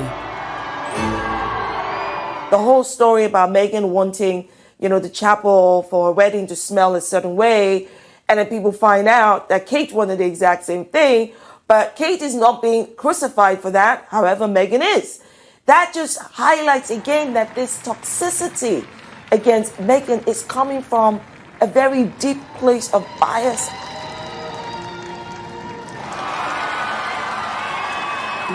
Speaker 8: The whole story about Meghan wanting, the chapel for a wedding to smell a certain way, and then people find out that Kate wanted the exact same thing, but Kate is not being crucified for that, however, Meghan is. That just highlights again that this toxicity against Meghan is coming from a very deep place of bias.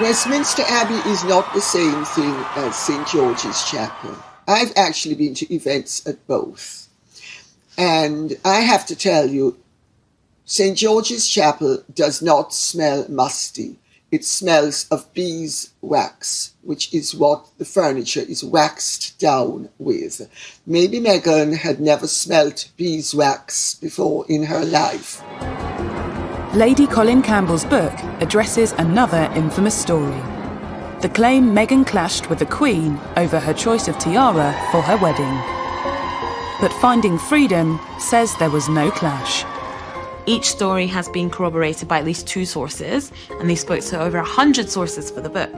Speaker 10: Westminster Abbey is not the same thing as St George's Chapel. I've actually been to events at both. And I have to tell you, St George's Chapel does not smell musty. It smells of beeswax, which is what the furniture is waxed down with. Maybe Meghan had never smelt beeswax before in her life.
Speaker 1: Lady Colin Campbell's book addresses another infamous story. The claim Meghan clashed with the Queen over her choice of tiara for her wedding. But Finding Freedom says there was no clash.
Speaker 4: Each story has been corroborated by at least 2 sources, and they spoke to over 100 sources for the book.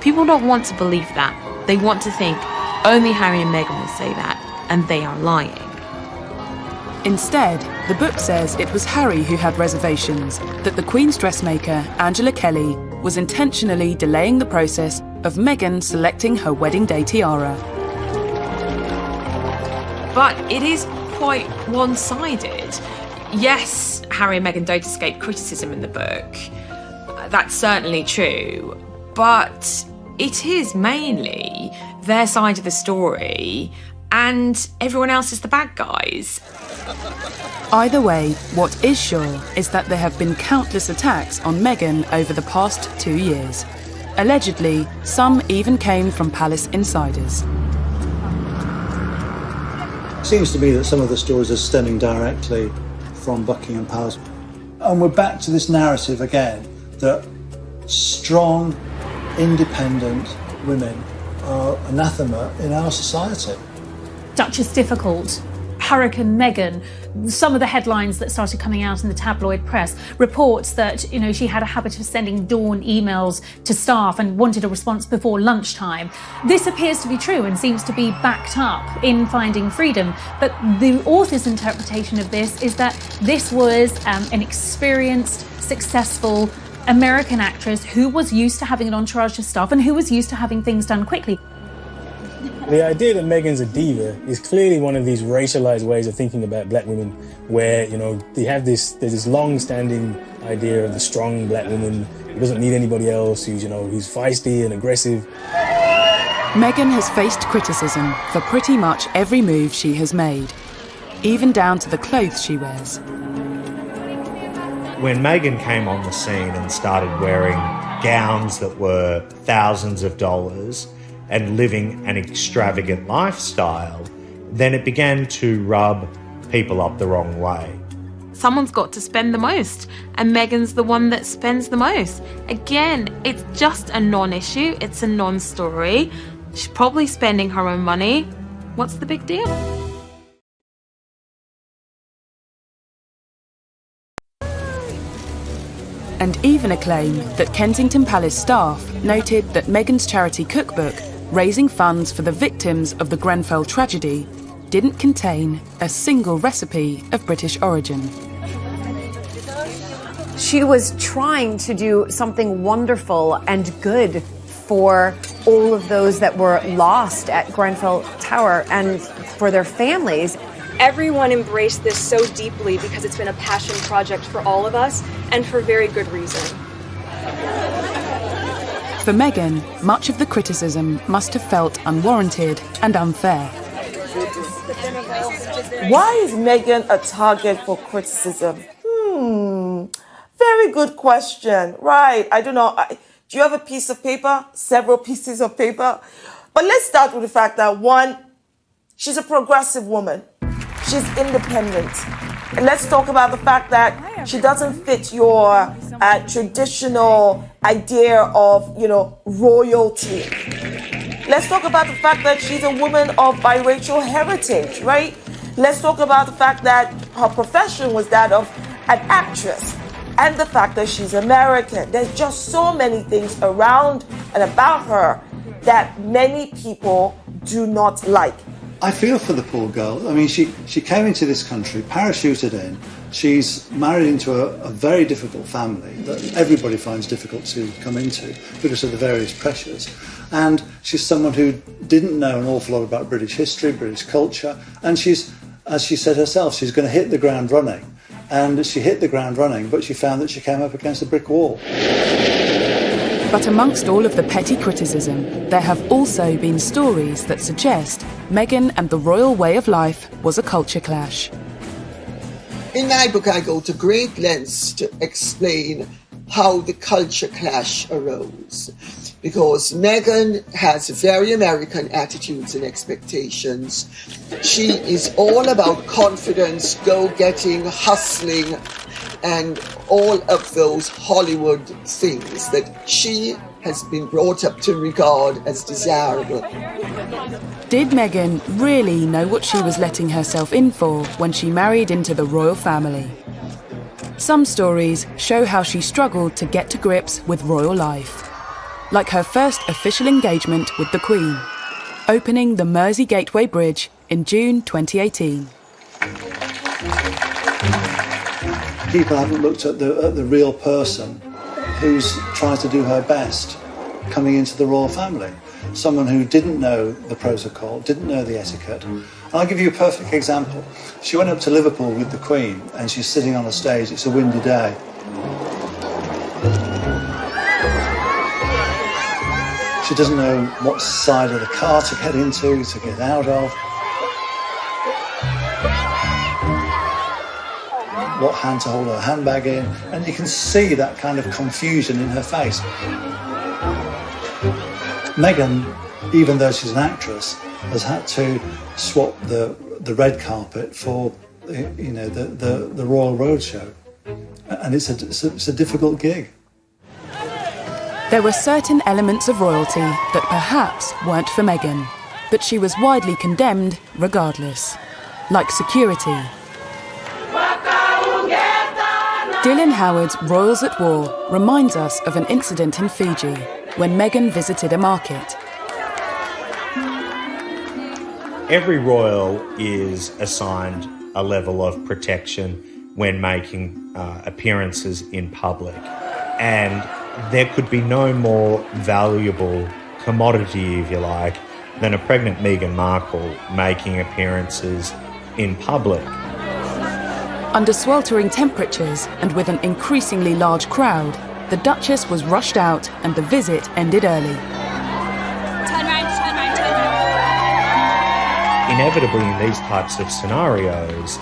Speaker 4: People don't want to believe that. They want to think only Harry and Meghan will say that, and they are lying.
Speaker 1: Instead, the book says it was Harry who had reservations, that the Queen's dressmaker, Angela Kelly, was intentionally delaying the process of Meghan selecting her wedding day tiara.
Speaker 16: But it is quite one-sided. Yes, Harry and Meghan don't escape criticism in the book. That's certainly true. But it is mainly their side of the story, and everyone else is the bad guys.
Speaker 1: Either way, what is sure is that there have been countless attacks on Meghan over the past 2 years. Allegedly, some even came from palace insiders.
Speaker 11: It seems to me that some of the stories are stemming directly from Buckingham Palace. And we're back to this narrative again, that strong, independent women are anathema in our society.
Speaker 7: Duchess difficult, Hurricane Meghan. Some of the headlines that started coming out in the tabloid press, reports that, she had a habit of sending dawn emails to staff and wanted a response before lunchtime. This appears to be true and seems to be backed up in Finding Freedom. But the author's interpretation of this is that this was an experienced, successful American actress who was used to having an entourage of staff and who was used to having things done quickly.
Speaker 21: The idea that Meghan's a diva is clearly one of these racialized ways of thinking about black women, where, there's this long-standing idea of the strong black woman who doesn't need anybody else, who's feisty and aggressive.
Speaker 1: Meghan has faced criticism for pretty much every move she has made, even down to the clothes she wears.
Speaker 9: When Meghan came on the scene and started wearing gowns that were thousands of dollars and living an extravagant lifestyle, then it began to rub people up the wrong way.
Speaker 4: Someone's got to spend the most, and Meghan's the one that spends the most. Again, it's just a non-issue, it's a non-story. She's probably spending her own money. What's the big deal?
Speaker 1: And even a claim that Kensington Palace staff noted that Meghan's charity cookbook, raising funds for the victims of the Grenfell tragedy, didn't contain a single recipe of British origin.
Speaker 2: She was trying to do something wonderful and good for all of those that were lost at Grenfell Tower and for their families.
Speaker 12: Everyone embraced this so deeply because it's been a passion project for all of us, and for very good reason.
Speaker 1: For Meghan, much of the criticism must have felt unwarranted and unfair.
Speaker 8: Why is Meghan a target for criticism? Very good question. Right, I don't know. Do you have a piece of paper? Several pieces of paper? But let's start with the fact that, one, she's a progressive woman. She's independent. And let's talk about the fact that she doesn't fit your traditional idea of, royalty. Let's talk about the fact that she's a woman of biracial heritage, right? Let's talk about the fact that her profession was that of an actress, and the fact that she's American. There's just so many things around and about her that many people do not like.
Speaker 11: I feel for the poor girl. I mean, she came into this country, parachuted in. She's married into a very difficult family that everybody finds difficult to come into because of the various pressures. And she's someone who didn't know an awful lot about British history, British culture. And she's, as she said herself, she's going to hit the ground running. And she hit the ground running, but she found that she came up against a brick wall.
Speaker 1: But amongst all of the petty criticism, there have also been stories that suggest Meghan and the royal way of life was a culture clash.
Speaker 10: In my book, I go to great lengths to explain how the culture clash arose. Because Meghan has very American attitudes and expectations. She is all about confidence, go-getting, hustling, and all of those Hollywood things that she has been brought up to regard as desirable.
Speaker 1: Did Meghan really know what she was letting herself in for when she married into the royal family? Some stories show how she struggled to get to grips with royal life, like her first official engagement with the Queen, opening the Mersey Gateway Bridge in June 2018.
Speaker 11: People haven't looked at the real person who's tried to do her best coming into the royal family. Someone who didn't know the protocol, didn't know the etiquette. And I'll give you a perfect example. She went up to Liverpool with the Queen and she's sitting on a stage. It's a windy day. She doesn't know what side of the car to get into, to get out of, what hand to hold her handbag in, and you can see that kind of confusion in her face. Meghan, even though she's an actress, has had to swap the red carpet for the Royal Roadshow, and it's a difficult gig.
Speaker 1: There were certain elements of royalty that perhaps weren't for Meghan, but she was widely condemned regardless, like security. Dylan Howard's Royals at War reminds us of an incident in Fiji when Meghan visited a market.
Speaker 9: Every royal is assigned a level of protection when making appearances in public, and there could be no more valuable commodity, if you like, than a pregnant Meghan Markle making appearances in public.
Speaker 1: Under sweltering temperatures and with an increasingly large crowd, the Duchess was rushed out and the visit ended early.
Speaker 12: Turn around,
Speaker 9: inevitably in these types of scenarios,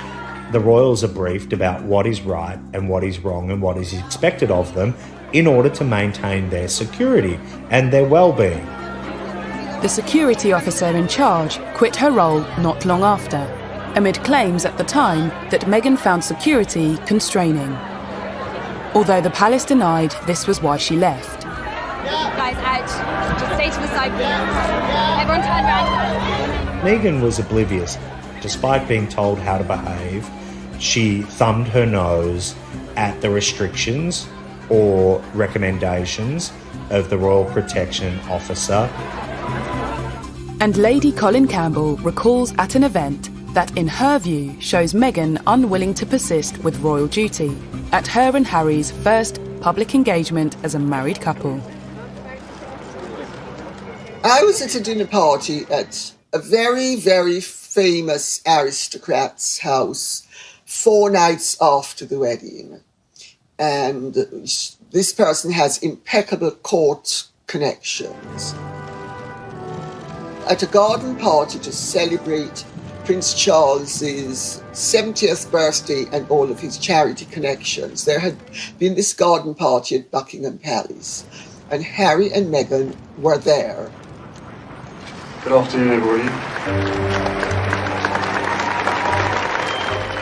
Speaker 9: the royals are briefed about what is right and what is wrong and what is expected of them in order to maintain their security and their well-being.
Speaker 1: The security officer in charge quit her role not long after, amid claims at the time that Meghan found security constraining. Although the palace denied this was why she left.
Speaker 13: Guys, out. Just stay to the side, please. Everyone turn around.
Speaker 9: Meghan was oblivious. Despite being told how to behave, she thumbed her nose at the restrictions or recommendations of the Royal Protection Officer.
Speaker 1: And Lady Colin Campbell recalls at an event that, in her view, shows Meghan unwilling to persist with royal duty at her and Harry's first public engagement as a married couple.
Speaker 10: I was at a dinner party at a very, very famous aristocrat's house 4 nights after the wedding. And this person has impeccable court connections. At a garden party to celebrate Prince Charles's 70th birthday and all of his charity connections, there had been this garden party at Buckingham Palace, and Harry and Meghan were there.
Speaker 6: Good afternoon, everybody.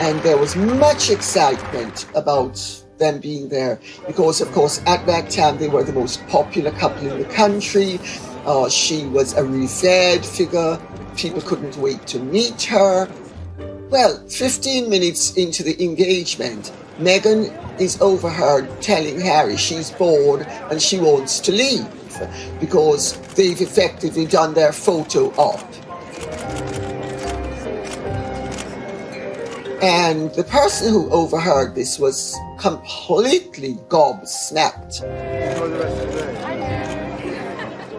Speaker 10: And there was much excitement about them being there because, of course, at that time they were the most popular couple in the country. She was a revered figure. People couldn't wait to meet her. Well, 15 minutes into the engagement, Meghan is overheard telling Harry she's bored and she wants to leave because they've effectively done their photo op. And the person who overheard this was completely gobsmacked.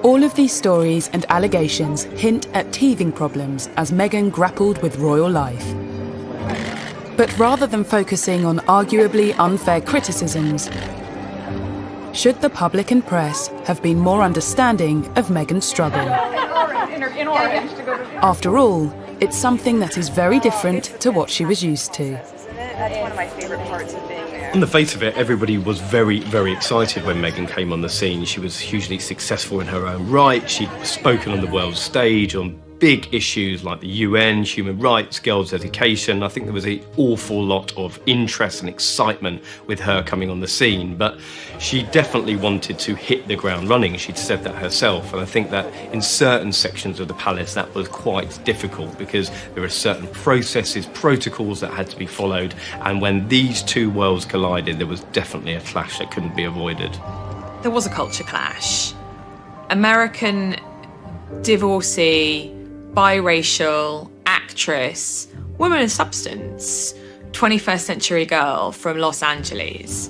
Speaker 1: All of these stories and allegations hint at teething problems as Meghan grappled with royal life. But rather than focusing on arguably unfair criticisms, should the public and press have been more understanding of Meghan's struggle? After all, it's something that is very different to what she was used to.
Speaker 13: That's one of my favorite parts of being there.
Speaker 5: On the face of it, everybody was very, very excited when Meghan came on the scene. She was hugely successful in her own right. She'd spoken on the world stage on big issues like the UN, human rights, girls' education. I think there was an awful lot of interest and excitement with her coming on the scene, but she definitely wanted to hit the ground running. She'd said that herself, and I think that in certain sections of the palace that was quite difficult because there were certain processes, protocols that had to be followed, and when these two worlds collided, there was definitely a clash that couldn't be avoided.
Speaker 16: There was a culture clash. American divorcee, biracial, actress, woman of substance, 21st century girl from Los Angeles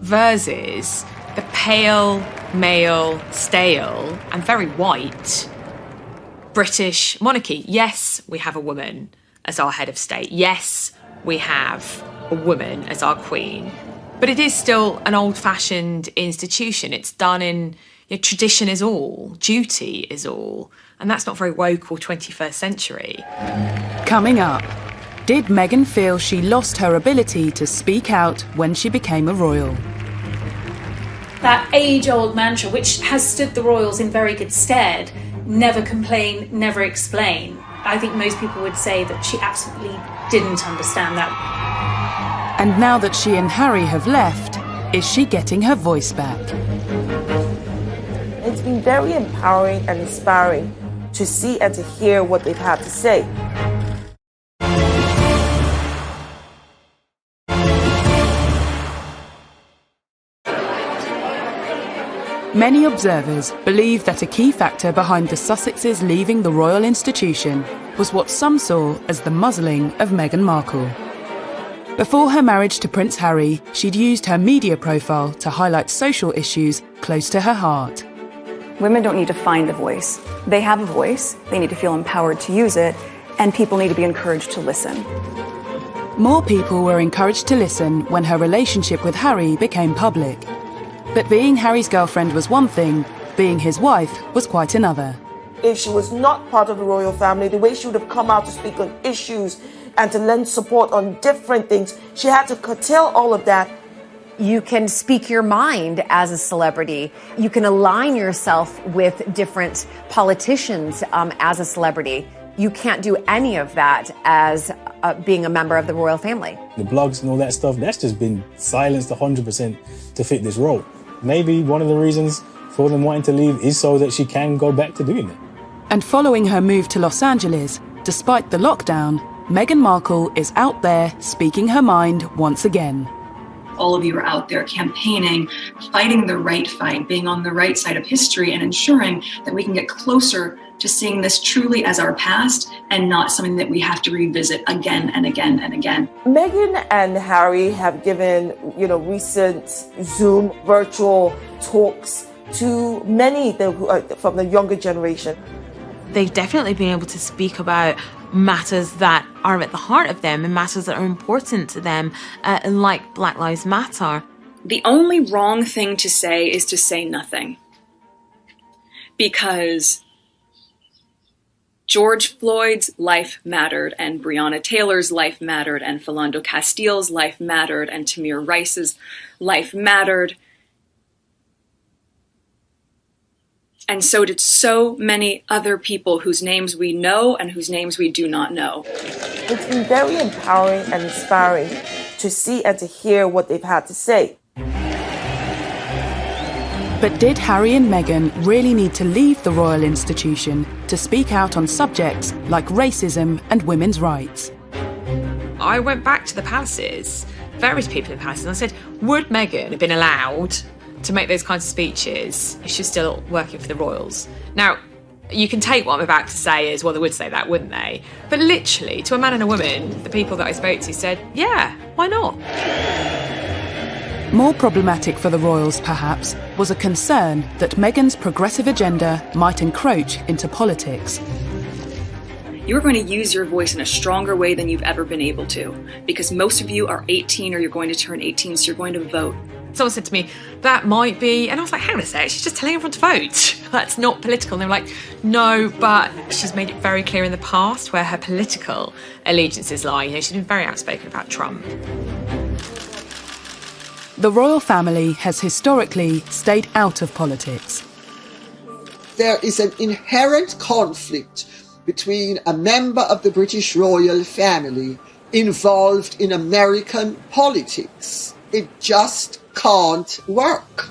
Speaker 16: versus the pale, male, stale, and very white British monarchy. Yes, we have a woman as our head of state. Yes, we have a woman as our queen. But it is still an old-fashioned institution. It's done in tradition is all, duty is all. And that's not very woke or 21st century.
Speaker 1: Coming up, did Meghan feel she lost her ability to speak out when she became a royal?
Speaker 7: That age-old mantra, which has stood the royals in very good stead, never complain, never explain. I think most people would say that she absolutely didn't understand that.
Speaker 1: And now that she and Harry have left, is she getting her voice back?
Speaker 22: It's been very empowering and inspiring to see and to hear what they've had to say.
Speaker 1: Many observers believe that a key factor behind the Sussexes leaving the royal institution was what some saw as the muzzling of Meghan Markle. Before her marriage to Prince Harry, she'd used her media profile to highlight social issues close to her heart.
Speaker 12: Women don't need to find a voice. They have a voice, they need to feel empowered to use it, and people need to be encouraged to listen.
Speaker 1: More people were encouraged to listen when her relationship with Harry became public. But being Harry's girlfriend was one thing, being his wife was quite another.
Speaker 22: if she was not part of the royal family, the way she would have come out to speak on issues and to lend support on different things. She had to curtail all of that.
Speaker 2: You can speak your mind as a celebrity. You can align yourself with different politicians as a celebrity. You can't do any of that as being a member of the royal family.
Speaker 21: The blogs and all that stuff, that's just been silenced 100% to fit this role. Maybe one of the reasons for them wanting to leave is so that she can go back to doing it.
Speaker 1: And following her move to Los Angeles, despite the lockdown, Meghan Markle is out there speaking her mind once again.
Speaker 3: All of you are out there campaigning, fighting the right fight, being on the right side of history and ensuring that we can get closer to seeing this truly as our past and not something that we have to revisit again and again and again.
Speaker 22: Meghan and Harry have given, recent Zoom virtual talks to many from the younger generation.
Speaker 4: They've definitely been able to speak about matters that are at the heart of them and matters that are important to them, like Black Lives Matter.
Speaker 14: The only wrong thing to say is to say nothing. Because George Floyd's life mattered, and Breonna Taylor's life mattered, and Philando Castile's life mattered, and Tamir Rice's life mattered. And so did so many other people whose names we know and whose names we do not know.
Speaker 22: It's been very empowering and inspiring to see and to hear what they've had to say.
Speaker 1: But did Harry and Meghan really need to leave the royal institution to speak out on subjects like racism and women's rights?
Speaker 16: I went back to the palaces, various people in the palaces, and I said, would Meghan have been allowed to make those kinds of speeches if she's still working for the royals? Now, you can take what I'm about to say as, well, they would say that, wouldn't they? But literally, to a man and a woman, the people that I spoke to said, yeah, why not?
Speaker 1: More problematic for the royals, perhaps, was a concern that Meghan's progressive agenda might encroach into politics.
Speaker 14: You're going to use your voice in a stronger way than you've ever been able to, because most of you are 18 or you're going to turn 18, so you're going to vote.
Speaker 16: Someone said to me, that might be, and I was like, hang on a sec, she's just telling everyone to vote. That's not political. And they were like, no, but she's made it very clear in the past where her political allegiances lie. She's been very outspoken about Trump.
Speaker 1: The royal family has historically stayed out of politics.
Speaker 10: There is an inherent conflict between a member of the British royal family involved in American politics. It just can't work.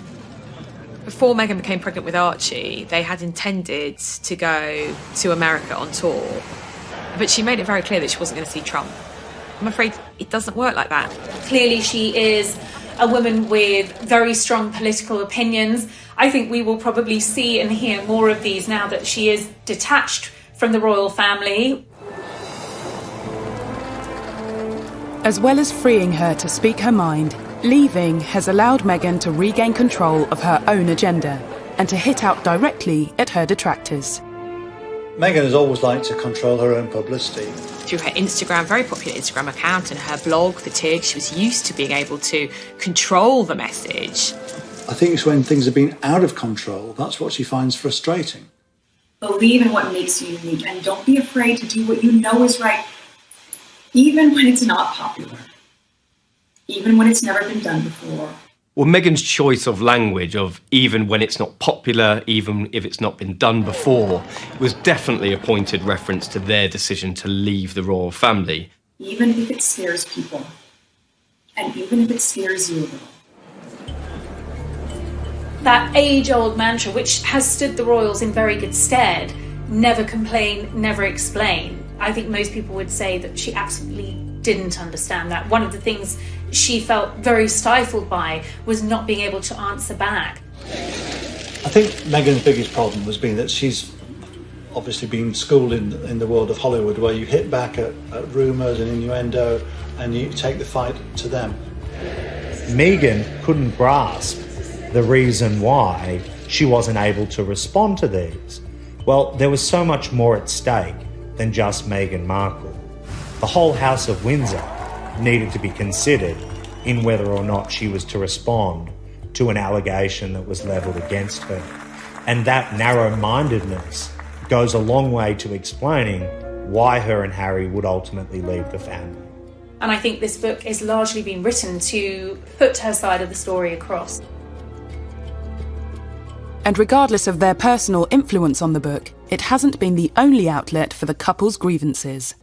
Speaker 16: Before Meghan became pregnant with Archie, they had intended to go to America on tour, but she made it very clear that she wasn't going to see Trump. I'm afraid it doesn't work like that.
Speaker 7: Clearly she is a woman with very strong political opinions. I think we will probably see and hear more of these now that she is detached from the royal family.
Speaker 1: As well as freeing her to speak her mind, leaving has allowed Meghan to regain control of her own agenda and to hit out directly at her detractors.
Speaker 11: Meghan has always liked to control her own publicity.
Speaker 16: Through her Instagram, very popular Instagram account, and her blog, The Tig, she was used to being able to control the message.
Speaker 11: I think it's when things have been out of control, that's what she finds frustrating.
Speaker 3: Believe in what makes you unique and don't be afraid to do what you know is right, even when it's not popular, even when it's never been done before.
Speaker 5: Well, Meghan's choice of language of even when it's not popular, even if it's not been done before, was definitely a pointed reference to their decision to leave the royal family.
Speaker 3: Even if it scares people, and even if it scares you a little.
Speaker 7: That age-old mantra, which has stood the royals in very good stead, never complain, never explain. I think most people would say that she absolutely didn't understand that. One of the things she felt very stifled by was not being able to answer back.
Speaker 11: I think Meghan's biggest problem has been that she's obviously been schooled in the world of Hollywood, where you hit back at rumours and innuendo and you take the fight to them.
Speaker 9: Meghan couldn't grasp the reason why she wasn't able to respond to these. Well, there was so much more at stake than just Meghan Markle. The whole House of Windsor needed to be considered in whether or not she was to respond to an allegation that was levelled against her. And that narrow-mindedness goes a long way to explaining why her and Harry would ultimately leave the family.
Speaker 7: And I think this book is largely being written to put her side of the story across.
Speaker 1: And regardless of their personal influence on the book, it hasn't been the only outlet for the couple's grievances.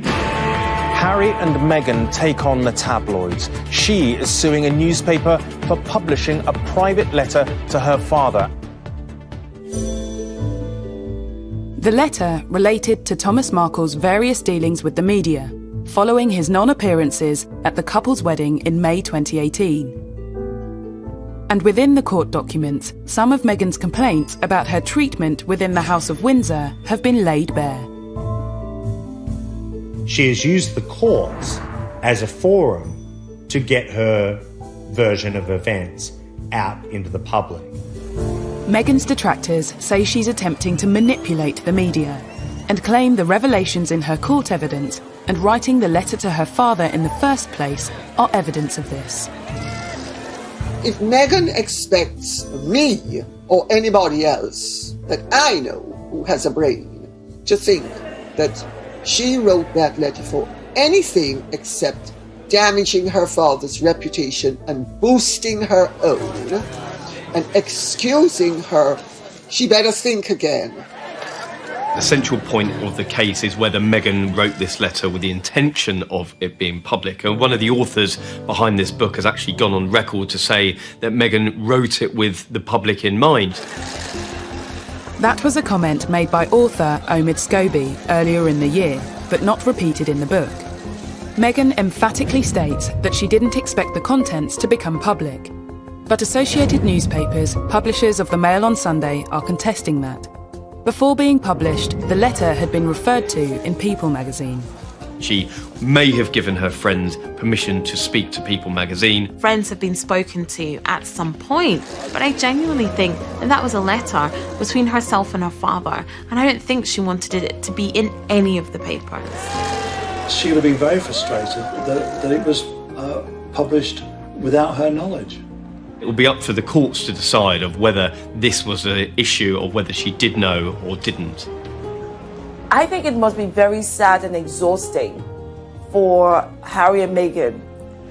Speaker 15: Harry and Meghan take on the tabloids. She is suing a newspaper for publishing a private letter to her father.
Speaker 1: The letter related to Thomas Markle's various dealings with the media, following his non-appearances at the couple's wedding in May 2018. And within the court documents, some of Meghan's complaints about her treatment within the House of Windsor have been laid bare.
Speaker 9: She has used the courts as a forum to get her version of events out into the public.
Speaker 1: Meghan's detractors say she's attempting to manipulate the media and claim the revelations in her court evidence and writing the letter to her father in the first place are evidence of this.
Speaker 10: If Meghan expects me or anybody else that I know who has a brain to think that she wrote that letter for anything except damaging her father's reputation and boosting her own and excusing her, she better think again.
Speaker 5: The central point of the case is whether Meghan wrote this letter with the intention of it being public. And one of the authors behind this book has actually gone on record to say that Meghan wrote it with the public in mind.
Speaker 1: That was a comment made by author Omid Scobie earlier in the year, but not repeated in the book. Meghan emphatically states that she didn't expect the contents to become public. But Associated Newspapers, publishers of the Mail on Sunday, are contesting that. Before being published, the letter had been referred to in People magazine.
Speaker 5: She may have given her friends permission to speak to People magazine.
Speaker 4: Friends have been spoken to at some point, but I genuinely think that was a letter between herself and her father, and I don't think she wanted it to be in any of the papers.
Speaker 11: She would have been very frustrated that it was published without her knowledge.
Speaker 5: It will be up for the courts to decide of whether this was an issue or whether she did know or didn't.
Speaker 22: I think it must be very sad and exhausting for Harry and Meghan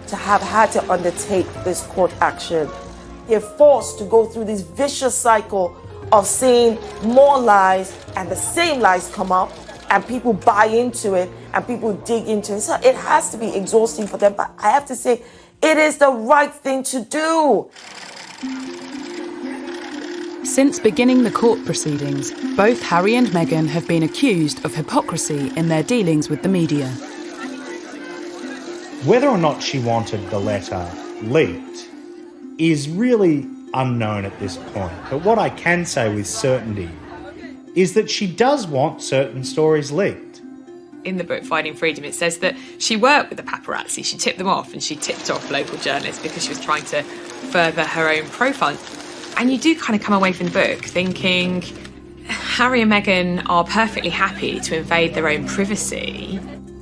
Speaker 22: to have had to undertake this court action. They're forced to go through this vicious cycle of seeing more lies and the same lies come up and people buy into it and people dig into it. So it has to be exhausting for them, but I have to say, it is the right thing to do.
Speaker 1: Since beginning the court proceedings, both Harry and Meghan have been accused of hypocrisy in their dealings with the media.
Speaker 9: Whether or not she wanted the letter leaked is really unknown at this point. But what I can say with certainty is that she does want certain stories leaked.
Speaker 16: In the book Finding Freedom, it says that she worked with the paparazzi. She tipped them off and she tipped off local journalists because she was trying to further her own profile. And you do kind of come away from the book thinking Harry and Meghan are perfectly happy to invade their own privacy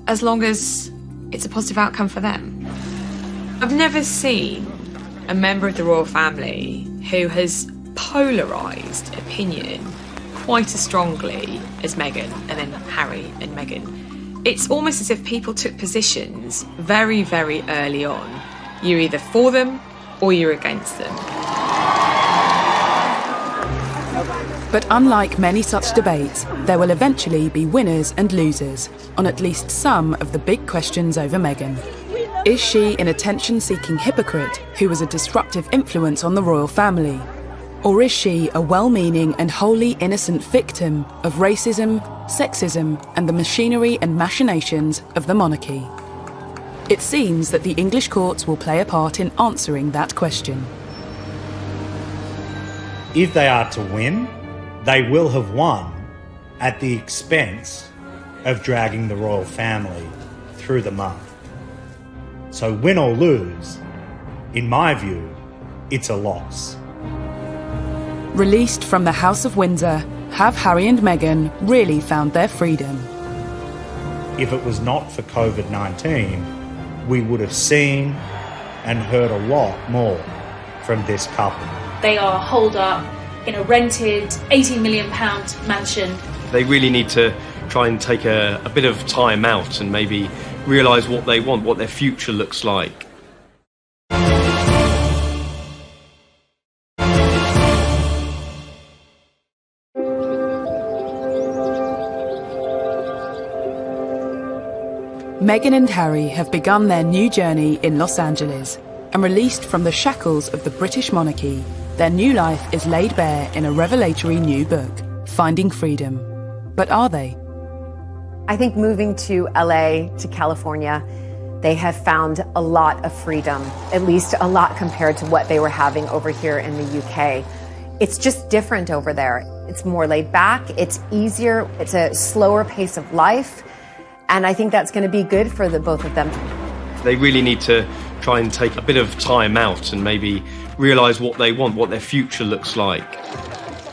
Speaker 16: as long as it's a positive outcome for them. I've never seen a member of the royal family who has polarised opinion quite as strongly as Meghan and then Harry and Meghan. It's almost as if people took positions very, very early on. You're either for them or you're against them.
Speaker 1: But unlike many such debates, there will eventually be winners and losers on at least some of the big questions over Meghan. Is she an attention-seeking hypocrite who was a disruptive influence on the royal family? Or is she a well-meaning and wholly innocent victim of racism, sexism, and the machinery and machinations of the monarchy? It seems that the English courts will play a part in answering that question.
Speaker 9: If they are to win, they will have won at the expense of dragging the royal family through the mud. So win or lose, in my view, it's a loss.
Speaker 1: Released from the House of Windsor, have Harry and Meghan really found their freedom?
Speaker 9: If it was not for COVID-19, we would have seen and heard a lot more from this couple.
Speaker 7: They are holed up in a rented £80 million mansion.
Speaker 5: They really need to try and take a bit of time out and maybe realise what they want, what their future looks like.
Speaker 1: Meghan and Harry have begun their new journey in Los Angeles, and released from the shackles of the British monarchy, their new life is laid bare in a revelatory new book, Finding Freedom. But are they?
Speaker 2: I think moving to LA, to California, they have found a lot of freedom, at least a lot compared to what they were having over here in the UK. It's just different over there. It's more laid back, it's easier, it's a slower pace of life. And I think that's going to be good for the both of them.
Speaker 5: They really need to try and take a bit of time out and maybe realise what they want, what their future looks like.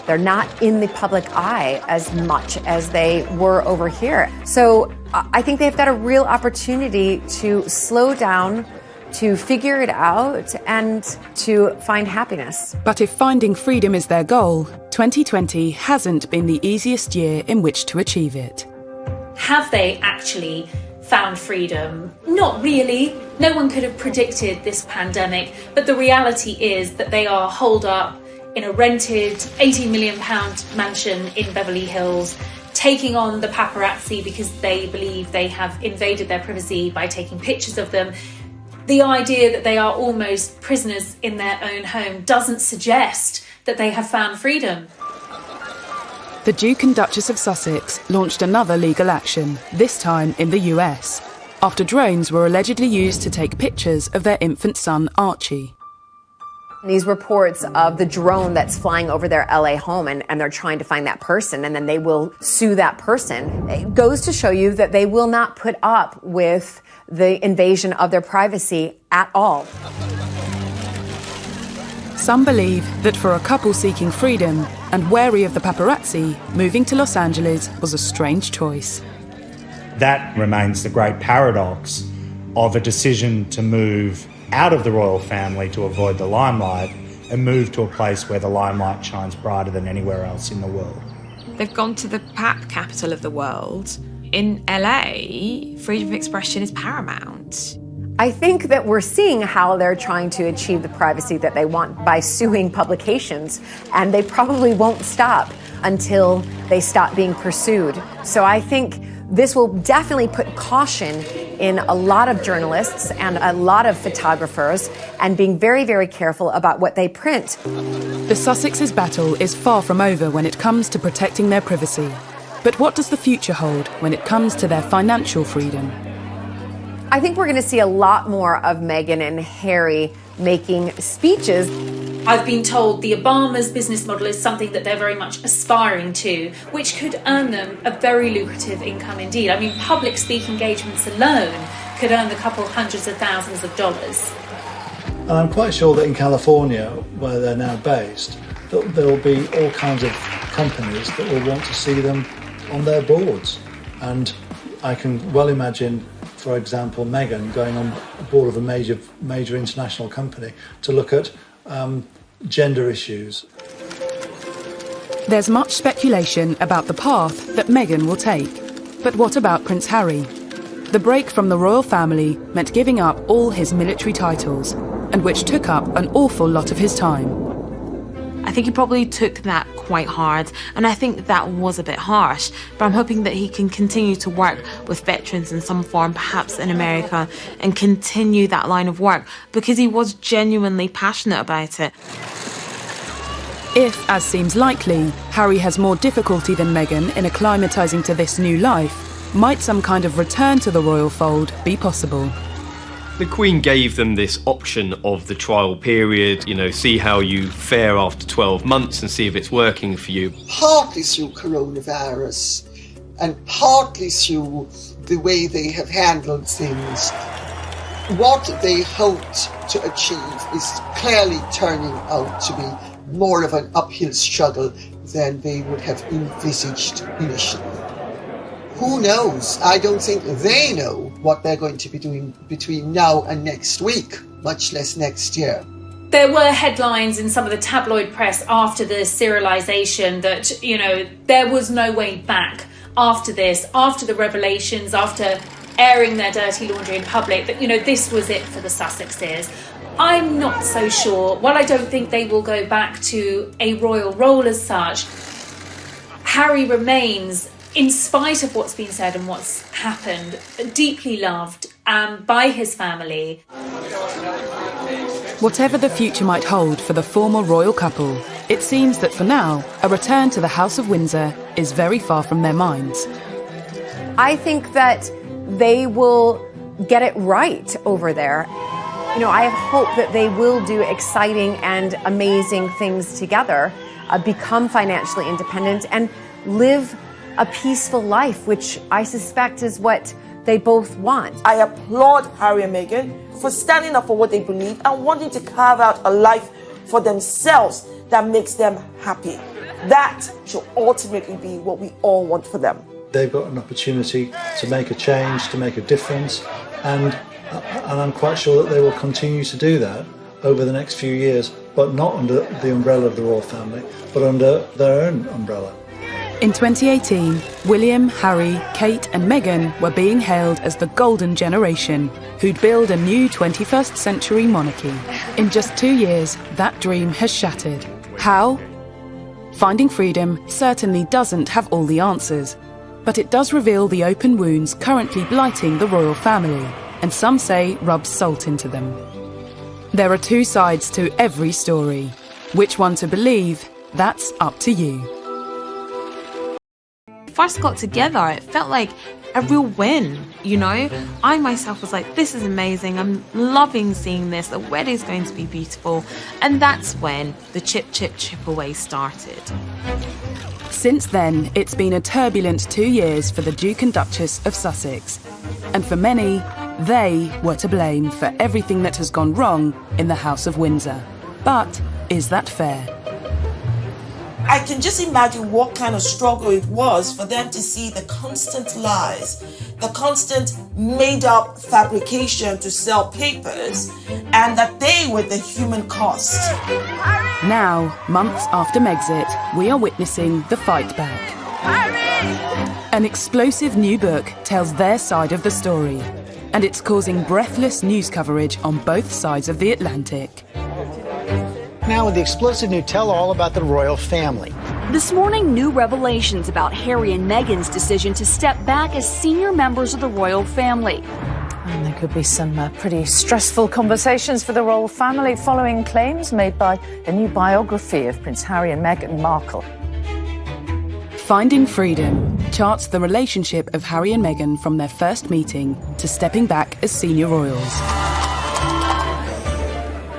Speaker 2: They're not in the public eye as much as they were over here. So I think they've got a real opportunity to slow down, to figure it out, and to find happiness.
Speaker 1: But if finding freedom is their goal, 2020 hasn't been the easiest year in which to achieve it.
Speaker 7: Have they actually found freedom? Not really. No one could have predicted this pandemic, but the reality is that they are holed up in a rented £80 million mansion in Beverly Hills, taking on the paparazzi because they believe they have invaded their privacy by taking pictures of them. The idea that they are almost prisoners in their own home doesn't suggest that they have found freedom.
Speaker 1: The Duke and Duchess of Sussex launched another legal action, this time in the US, after drones were allegedly used to take pictures of their infant son, Archie.
Speaker 2: These reports of the drone that's flying over their LA home and they're trying to find that person and then they will sue that person. It goes to show you that they will not put up with the invasion of their privacy at all.
Speaker 1: Some believe that for a couple seeking freedom and wary of the paparazzi, moving to Los Angeles was a strange choice.
Speaker 9: That remains the great paradox of a decision to move out of the royal family to avoid the limelight and move to a place where the limelight shines brighter than anywhere else in the world.
Speaker 16: They've gone to the capital of the world. In LA, freedom of expression is paramount.
Speaker 2: I think that we're seeing how they're trying to achieve the privacy that they want by suing publications, and they probably won't stop until they stop being pursued. So I think this will definitely put caution in a lot of journalists and a lot of photographers, and being very, very careful about what they print.
Speaker 1: The Sussexes' battle is far from over when it comes to protecting their privacy. But what does the future hold when it comes to their financial freedom?
Speaker 2: I think we're going to see a lot more of Meghan and Harry making speeches.
Speaker 7: I've been told the Obamas' business model is something that they're very much aspiring to, which could earn them a very lucrative income indeed. I mean, public speaking engagements alone could earn a couple hundreds of thousands of dollars.
Speaker 11: And I'm quite sure that in California, where they're now based, that there will be all kinds of companies that will want to see them on their boards. And I can well imagine, for example, Meghan going on board of a major international company to look at gender issues.
Speaker 1: There's much speculation about the path that Meghan will take. But what about Prince Harry? The break from the royal family meant giving up all his military titles, and which took up an awful lot of his time.
Speaker 4: I think he probably took that quite hard, and I think that was a bit harsh, but I'm hoping that he can continue to work with veterans in some form, perhaps in America, and continue that line of work, because he was genuinely passionate about it.
Speaker 1: If, as seems likely, Harry has more difficulty than Meghan in acclimatising to this new life, might some kind of return to the royal fold be possible?
Speaker 5: The Queen gave them this option of the trial period, see how you fare after 12 months and see if it's working for you.
Speaker 10: Partly through coronavirus and partly through the way they have handled things, what they hoped to achieve is clearly turning out to be more of an uphill struggle than they would have envisaged initially. Who knows? I don't think they know what they're going to be doing between now and next week, much less next year.
Speaker 7: There were headlines in some of the tabloid press after the serialization that, you know, there was no way back after this, after the revelations, after airing their dirty laundry in public, that, you know, this was it for the Sussexes. I'm not so sure. While I don't think they will go back to a royal role as such, Harry remains, in spite of what's been said and what's happened, deeply loved by his family.
Speaker 1: Whatever the future might hold for the former royal couple, it seems that for now, a return to the House of Windsor is very far from their minds.
Speaker 2: I think that they will get it right over there. You know, I have hope that they will do exciting and amazing things together, become financially independent and live a peaceful life, which I suspect is what they both want.
Speaker 22: I applaud Harry and Meghan for standing up for what they believe and wanting to carve out a life for themselves that makes them happy. That should ultimately be what we all want for them.
Speaker 11: They've got an opportunity to make a change, to make a difference, and I'm quite sure that they will continue to do that over the next few years, but not under the umbrella of the royal family, but under their own umbrella.
Speaker 1: In 2018, William, Harry, Kate and Meghan were being hailed as the golden generation who'd build a new 21st century monarchy. In just 2 years, that dream has shattered. How? Finding Freedom certainly doesn't have all the answers, but it does reveal the open wounds currently blighting the royal family, and some say rubs salt into them. There are two sides to every story. Which one to believe, that's up to you.
Speaker 4: First got together, it felt like a real win, you know? I myself was like, this is amazing, I'm loving seeing this, the wedding's going to be beautiful. And that's when the chip away started.
Speaker 1: Since then, it's been a turbulent 2 years for the Duke and Duchess of Sussex. And for many, they were to blame for everything that has gone wrong in the House of Windsor. But is that fair?
Speaker 8: I can just imagine what kind of struggle it was for them to see the constant lies, the constant made-up fabrication to sell papers, and that they were the human cost.
Speaker 1: Now, months after Megxit, we are witnessing the fight back. An explosive new book tells their side of the story, and it's causing breathless news coverage on both sides of the Atlantic.
Speaker 18: Now with the explosive new tell-all about the royal family.
Speaker 19: This morning, new revelations about Harry and Meghan's decision to step back as senior members of the royal family.
Speaker 23: And there could be some pretty stressful conversations for the royal family following claims made by a new biography of Prince Harry and Meghan Markle.
Speaker 1: Finding Freedom charts the relationship of Harry and Meghan from their first meeting to stepping back as senior royals.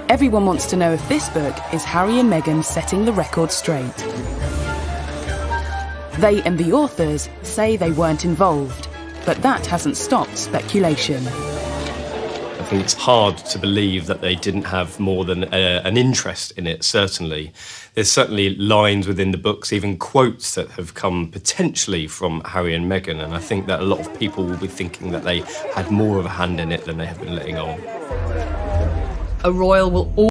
Speaker 1: Everyone wants to know if this book is Harry and Meghan setting the record straight. They and the authors say they weren't involved, but that hasn't stopped speculation.
Speaker 5: I think it's hard to believe that they didn't have more than an interest in it, certainly. There's certainly lines within the books, even quotes that have come potentially from Harry and Meghan, and I think that a lot of people will be thinking that they had more of a hand in it than they have been letting on.
Speaker 24: A royal will